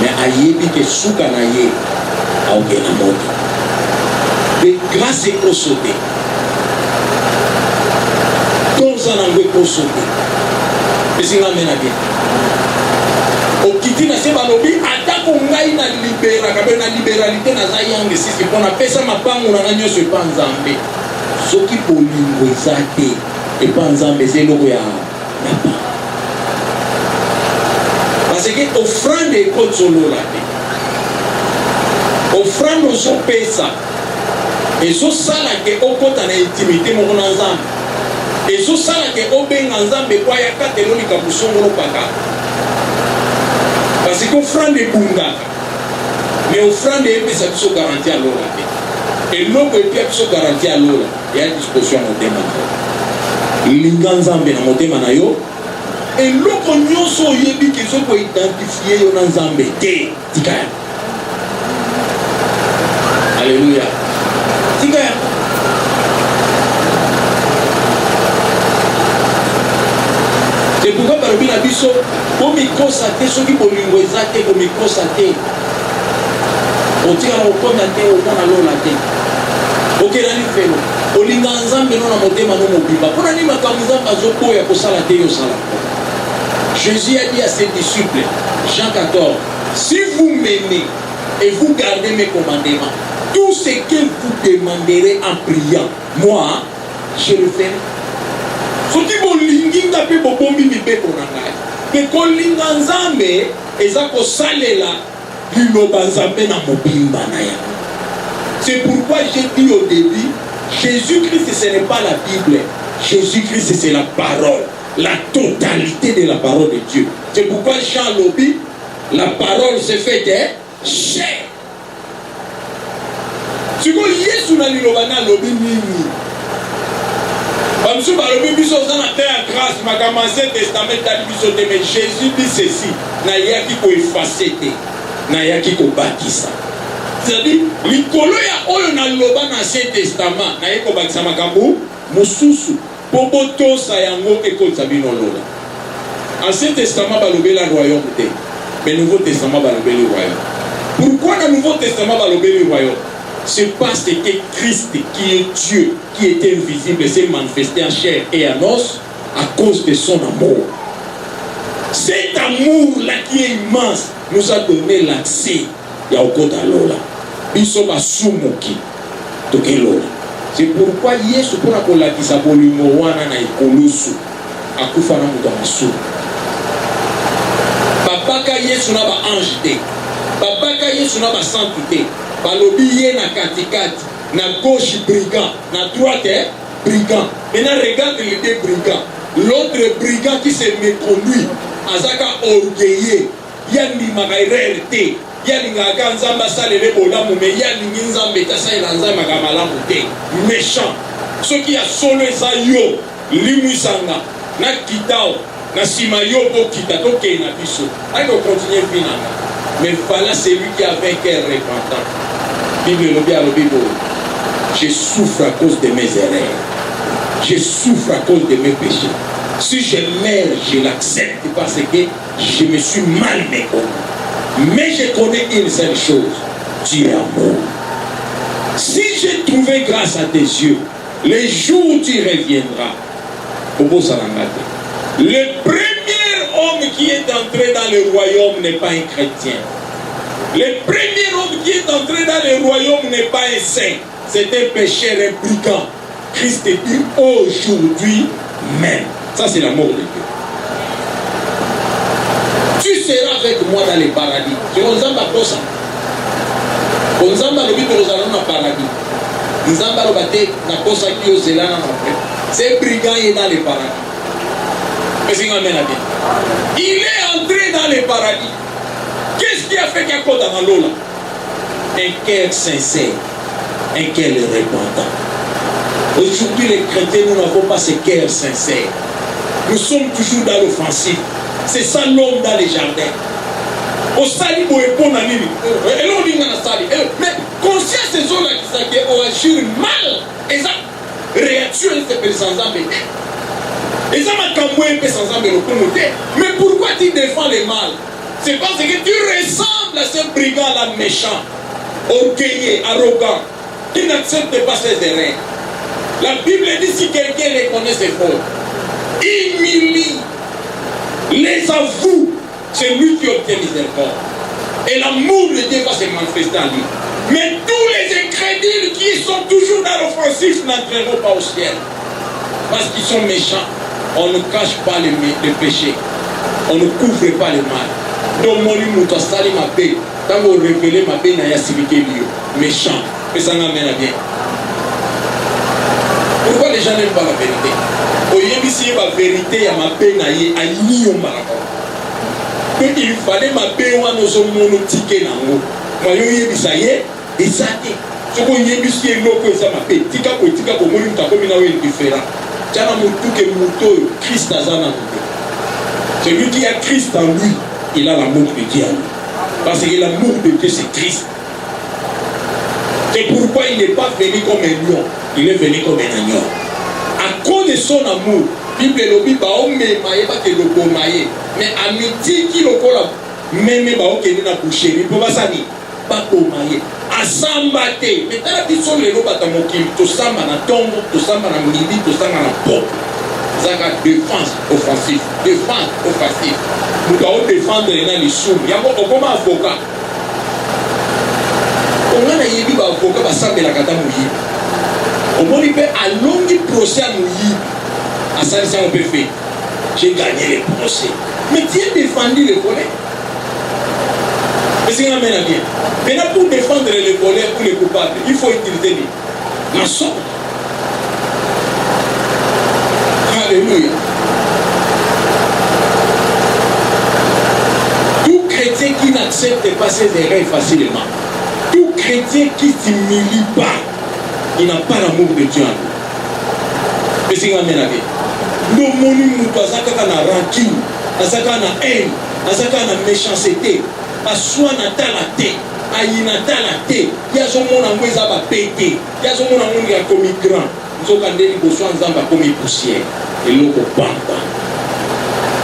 Mais ayebi ke suka na ye auke na moto. De grâce et sauter. Comme ça n'a pas sauter. Pesinga mena bien. Okiti na se balobi atako ngai na libera kabe na liberalité na zayange sisi pona pesa mapango na nyo se panzambe. Soki bolingo ezate e panzambe se loko ya napa. Parce que offrande e kotsolo la te. Offrande so pesa. Et so sala ke okota na intimité mo na nzambe. Et so sala ke obenga nzambe kwa yakate loli ka busongolo paka. Parce que offrande bunga. Mais offrande epesa biso garantie à l'ora. Et loko epia biso garantie à l'ora. Il y a disposition au motema. Linga nzambe na motema na yo. Et loko nyonso yebi ke zo ko identifier yo na nzambe te. Tikaya. Alléluia. Tikaya. C'est pourquoi par le biso, pour me constater ceux qui bolingo ezate, pour me constater. On tire au point de terre, au moins à l'eau la terre. Ok, là, il fait l'eau. Olinga nzambe non na motema no mobimba. Pour nani makamuzamba zoko ya kosala te yo sala. Jésus a dit à ses disciples, Jean 14, si vous m'aimez et vous gardez mes commandements, tout ce que vous demanderez en priant, moi, je le ferai. Soki bolingi ngape bobombi mibeko na ngai. Ke kolinga nzambe eza kosalela liloba nzambe na mobimba na yango. C'est pourquoi j'ai dit au début, Jésus-Christ ce n'est pas la Bible. Jésus-Christ c'est la parole, la totalité de la parole de Dieu. C'est pourquoi Jean lobi, la parole se fait chair. Si vous Yesu na liloba na lobi nini? Bamsou balobi biso na terre grâce makama Ancien Testament tali biso te, mais Jésus dit ceci, na yaki ko effacer te, na yaki ko bakisa. C'est-à-dire likolo ya oyo na loba na Ancien Testament na yeko bakisa makambo mususu pobo tosa yango ekotsa bino lola. Ancien Testament balobi la royaume te, mais Nouveau Testament balobi le royaume. Pourquoi dans le Nouveau Testament balobi le royaume? C'est parce que Christ, qui est Dieu, qui est invisible, s'est manifesté en chair et en os à cause de son amour. Cet amour-là qui est immense nous a donné l'accès. C'est pourquoi Yesu pour la kisabolimo wana na ikolusu akufa na mudamasu. Babaka Yesu na ba ange te. Babaka Yesu na ba sancté. Balobi ye na katikati, na gauche brigand, na droite brigand. Maintenant regarde les deux brigands. L'autre brigand qui se méconduit, azaka orgueilleux, yandimaka erreur te, yalingaka nzambe asalele bolamu me yalingi nzambe tasalela nzambe makambo malamu te. Méchant. Soki ya solo eza yo limwisanga na kitao na sima yo bokita tokei na biso ayiko continue vie nanga. Mais voilà celui qui avait un cœur repentant. Bible lobi alobi boye, je souffre à cause de mes erreurs, je souffre à cause de mes péchés. Si je meurs, je l'accepte parce que je me suis mal méconnu. Mais je connais une seule chose, tu es amour. Si j'ai trouvé grâce à tes yeux, les jours où tu reviendras, le premier homme qui est entré dans le royaume n'est pas un chrétien. Le premier homme qui est entré dans le royaume n'est pas un saint. C'est un pécheur, un brigand. Christ dit aujourd'hui même. Ça, c'est l'amour de Dieu. Tu seras avec moi dans le paradis. C'est comme ça, ça. Comme ça, le paradis. C'est brigand est dans le paradis. Il est entré dans le paradis. Qu'est-ce qui a fait qu'il y a quoi dans l'eau là? Un cœur sincère, un cœur repentant. Aujourd'hui, les chrétiens, nous n'avons pas ce cœur sincère. Nous sommes toujours dans l'offensive. C'est ça l'homme dans les jardins. Au sali bo epona nini? Et l'on dit dans sali. Mais conscience ces gens là qui agir mal, et ça réaction c'est présent en bête. Et ça m'a camoué peu sans âme le. Mais pourquoi tu défends le mal? C'est parce que tu ressembles à ce brigand là méchant, orgueilleux, arrogant, qui n'accepte pas ses erreurs. La Bible dit si quelqu'un les connaît ses fautes, humilie, les avoue, c'est lui qui obtient miséricorde. Et l'amour de Dieu va se manifester en lui. Mais tous les incrédules qui sont toujours dans l'offensif n'entreront pas au ciel. Parce qu'ils sont méchants. On ne cache pas les péchés. On ne couvre pas le mal. Donc, mon limouta sali ma paix. Quand vous révélez ma paix, n'a civique lieu. Méchant. Mais ça n'amène à bien. Pourquoi les gens n'aiment pas la vérité? Au yébisi, la vérité, il y a ma paix, n'a y a il fallait ma paix, on a nos tickets. Moi, yébisa yé, et ça est. Ce qu'on yébisi est loco, et ça ma paix. Tika pour moi, il t'a comme une différent. Christ a celui qui a Christ en lui, il a l'amour de Dieu en lui. Parce que l'amour de Dieu, c'est Christ. C'est pourquoi il n'est pas venu comme un lion, il est venu comme un agneau. À cause de son amour, Bible lobi ba o me maye ba ke loko maye, mais amiti qui loko la même ba o ke na boucherie pour basani ba ko maye. Asamba te, mais tala biso lelo bata mokili to samba na tombo, to samba na midi, to samba na pop. Zaka défense offensive, défense offensive. Nous devons défendre les sous. Il y a comme avocat. On a dit que l'avocat va s'appeler la kata mouillée. On m'a dit à longue procès à mouillé. À ça, on peut faire. J'ai gagné les procès. Mais tu as défendu les volets. Mais c'est un bien. Maintenant, pour défendre les volets, pour les coupables, il faut utiliser la sorte. Alléluia. Tout chrétien qui n'accepte pas ses erreurs facilement, tout chrétien qui ne s'humilie pas, il n'a pas l'amour de Dieu en lui. Mais c'est un bien. Nous, nous, asaka na rancune, asaka na haine, asaka na méchanceté, aswa na talate, ayina talate, yazo mona ngweza ba pété, yazo mona ngweza comme grand, nzokandeli boswa nzamba comme poussière, eloko pamba.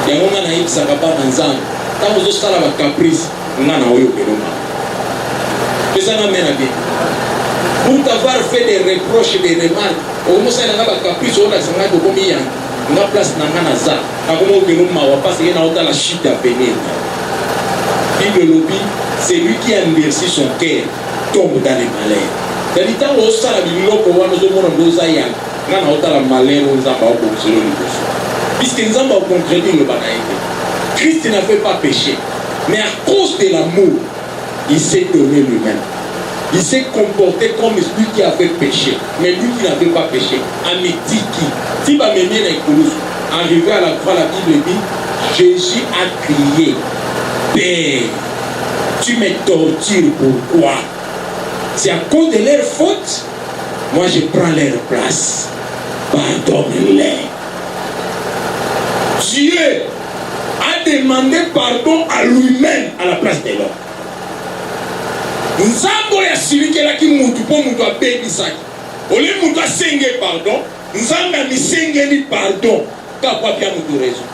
Yango na yebisa papa na nzamba, tango zo sala ba caprice, ngana oyo keloma. Pesa na mena bien. Pour t'avoir fait des reproches et des remarques, au moins ça n'a pas caprice, on a sanga ko komi yang. Na place nanga naza akomo keloma wa parce que na ota la chute à venir. Bible lobby, c'est lui qui a endurci son cœur tombe dans les malheurs. C'est temps où ça la biloko wa no mona ndoza yang na ota la malheur on zamba ko zelo ni boso. Puisque nzamba au concréter le banaïté. Christ n'a fait pas péché, mais à cause de l'amour, il s'est donné lui-même. Il s'est comporté comme celui qui avait péché, mais lui qui n'avait pas péché. Amétiki. Si va mener les courses, arrivé à la croix, la Bible dit, Jésus a crié, Père, tu me tortures, pourquoi? C'est à cause de leur faute. Moi, je prends leur place. Pardonne-les. Dieu a demandé pardon à lui-même à la place de l'homme. Nzambo ya silikelaki mutu po mutu abebisaki. Ole mutu asenge pardon, Nzambe amisengeli pardon kapwa pia mutu raison.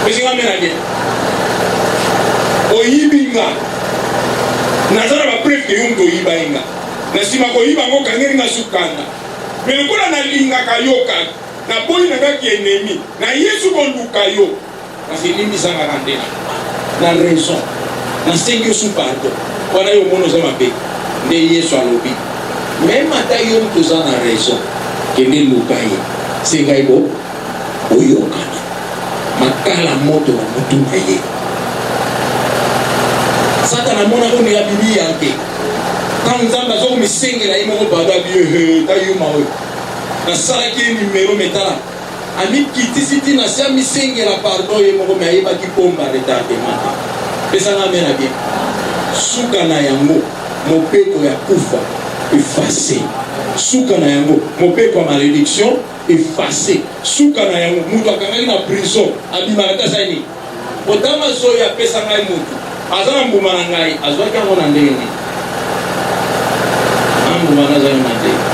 Pesinga mena bien. Oyibinga. Nazara ba preuve que yungo yiba inga. Na sima ko yiba ngo kangeri nga sukanga. Melikola na linga kayoka. Na boyi na kaki ennemi. Na Yesu ko lukayo. Kasi limbi sanga kandena. Na raison. Na sengi sous pardon. Wana yo mono za mabe. Nde Yesu alobi. Même ata yo mtoza na raison. Kende lukaye. Senga ibo oyokana. Makala moto na mutu na ye. Satana mona ko ni abili yanke. Quand Nzamba zo misengela imo ko bada biye ta yuma we. Na sala ki numéro metala. Ami kitisiti na sia misengela pardon ye mo ko me ayeba ki pomba retardement. Pesa na mena bien. Suka na yango mopeko ya kufa effacé. Suka na yango mopeko ya malédiction effacé. Suka na yango mutu akangaki na prison abimarata saini. Otama zo ya pesa ngai mutu. Azana mbuma na ngai azwaki yango na ndenge. Mbuma na zani na ndenge.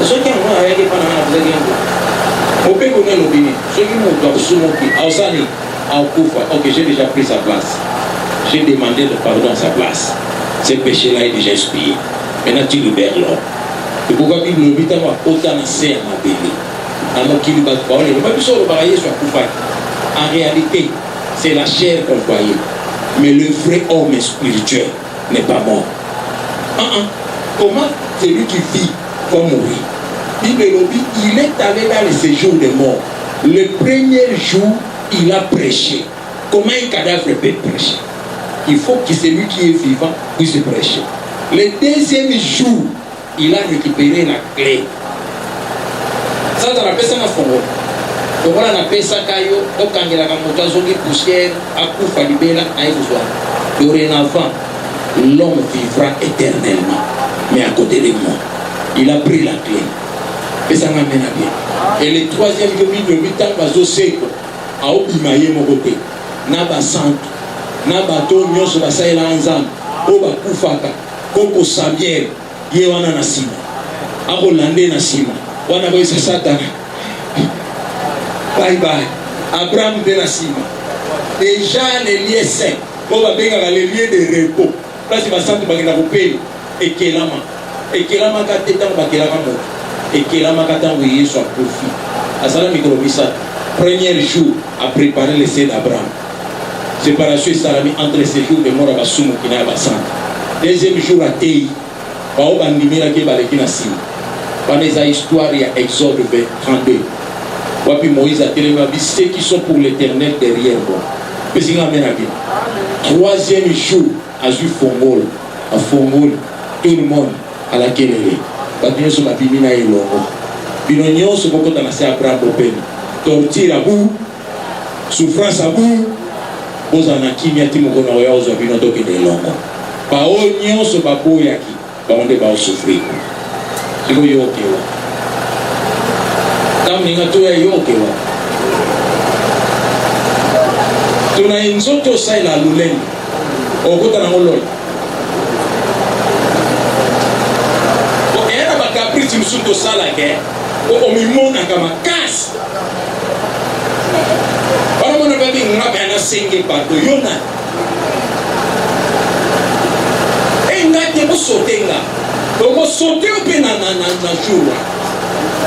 Azwaki yango ayaki pana na kuzaki yango. Mopeko na lobini. Soki mutu akusumoki ausani akufa. Ok, j'ai déjà pris sa place. J'ai demandé le pardon à sa place. Ce péché-là est déjà expié. Maintenant, tu libères l'homme. Et pourquoi il nous dit autant de serre à bébé? En réalité, c'est la chair qu'on voyait. Mais le vrai homme spirituel n'est pas mort. Comment celui qui vit va mourir? Il est allé dans le séjour des morts. Le premier jour, il a prêché. Comment un cadavre peut prêcher? Il faut que celui qui est vivant puisse prêcher. Le deuxième jour, il a récupéré la clé. Ça, on appelle ça un fonds. Donc, on appelle ça caillou, on a la poussière, à Koufa Libela, à Evouzouan. Dorénavant, l'homme vivra éternellement. Mais à côté de moi, il a pris la clé. Et ça m'amène à bien. Et le troisième jour, il me dit, Bazo Seko, à Obimaye, mon côté, Naba Santo. Na bato nyonso basalela nzambe o bakufaka koko Samuel ye wana na sima akolande na sima wana boyisa Satana bye bye. Abraham de na sima déjà les lieux saints o babengaka les lieux de repos place basantu bakenda kopeli ekelama kate ntango bakelaka moto ekelamaka ntango Yesu akofi asala mikolo misatu. Premier jour a préparé le sein d'Abraham. Séparation salami entre ces jours de mort à Basumu qui n'a pas sang. Deuxième jour à Tei, Bao Bandimira qui va l'écrire ainsi. Pendant les histoires, il y a Exode 32. Wapi Moïse a télé ceux qui sont pour l'éternel derrière moi. Mais c'est un bien. Troisième jour, à Juif Fongol, à Fongol, tout le monde à la Kélélé. Babino sur ma bimina et l'oro. Binonion sur beaucoup dans la serre Abraham Open. Torture à bout, souffrance à bout. Bozana kimia timu kona oya ozo bino toke de longo. Ba o nyonso ba boyaki, ba onde ba souffrir. Siko yokewa. Tam ninga toya yokewa. Tuna inzoto sai la luleni. Okota na ngoloi. O era ba caprici msuto sala ke. O mimona kama kasi. Para mana babi ngabe ana senge parto yona. Engate bo sotenga. Bo sote opena na jour.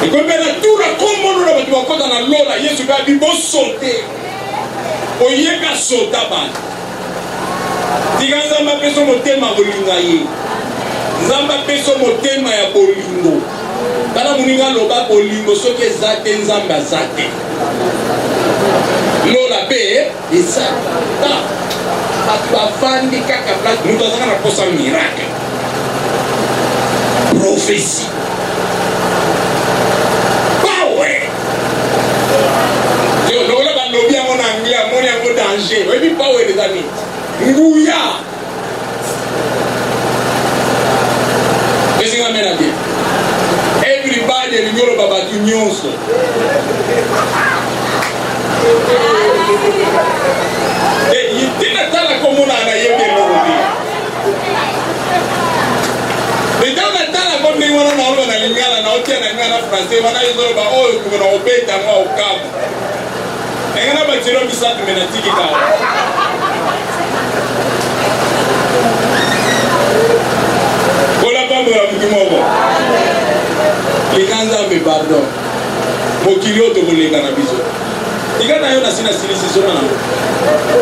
E ko bela tura como no ba bakota na lola Yesu babi bo sote. Oyeka sota ba. Diganza mapeso motema bolinga ye. Nzamba peso motema ya bolingo. Kana muninga loba bolingo soki ezate nzamba zate. Lola pe ezata. Bafandi kaka place mutu azaka na posa miracle. Prophétie. Power. Yo lola ba lobi yango na anglais nguya esi nga mena bien everybody elingi babatu nyonso tina tala komona na yebe lobi Então na tala kwa ndenge wana naona na lingala na otia na ngana français wana yezolo ba oyo kuna obeta mwa okamu engana ba tselo bisatu menatiki ka kola pambo ya mkimoko likanza me pardon mokili oyo tokoleka na biso tika na yo na sina silisiso na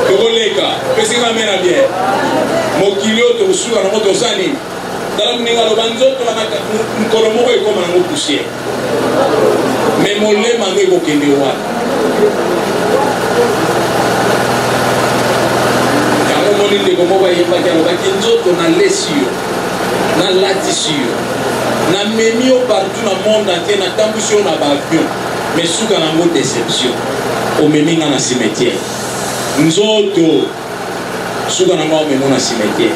tokoleka pesinga mena bien mokili oyo tokosuka nango tosani tala mninga loba nzoto mkolo moko ekoma nango poussière me molema ngo ekokende wana yango moni ndeko moko ayembaki alobaki nzoto nalesi yo nalatisi yo namemi yo partout na monde entier natambusi yo na baavion me suka nango déception omemi nga na cimetière nzoto suka nango omemo na cimetière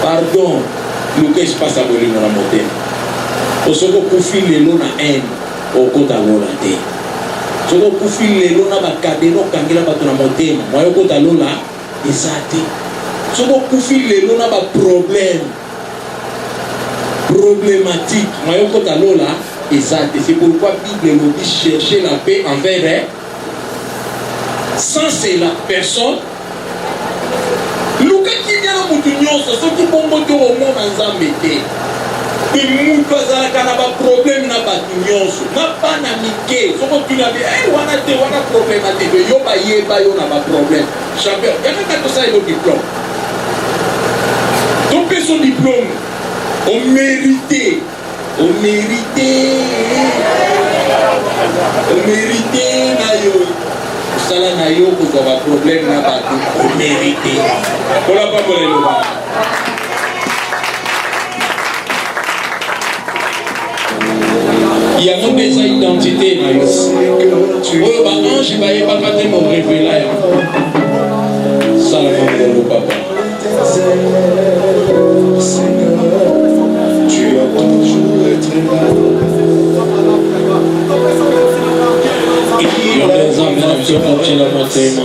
pardon luka espace ya bolingo na motema osoki okufi lelo na haine okota lola te soki okufi lelo na bakadena okangela bato na motema mwaye okota lola eza te soki okufi lelo na baproblème problématique mwaye okota lola eza te. C'est pourquoi Bible nous dit chercher la paix envers elle. Sans cela personne luka kinyana mutu nyonso soki bongo to omona nzambe te mutu azalaka na baproblème na bato nyonso na bana mike soko tuna bi wana te wana problème te yo bayeba yo na baproblème champion yakaka tosala yo diplôme tope son diplôme on mérite na yo sala na yo kozwa baproblème na bato omérite kola pambolelo yango nde eza identité na yo oyo baange bayebaka te morevela yango sala mongolo papa tu as toujours été là yo nzambe na biso kotila motema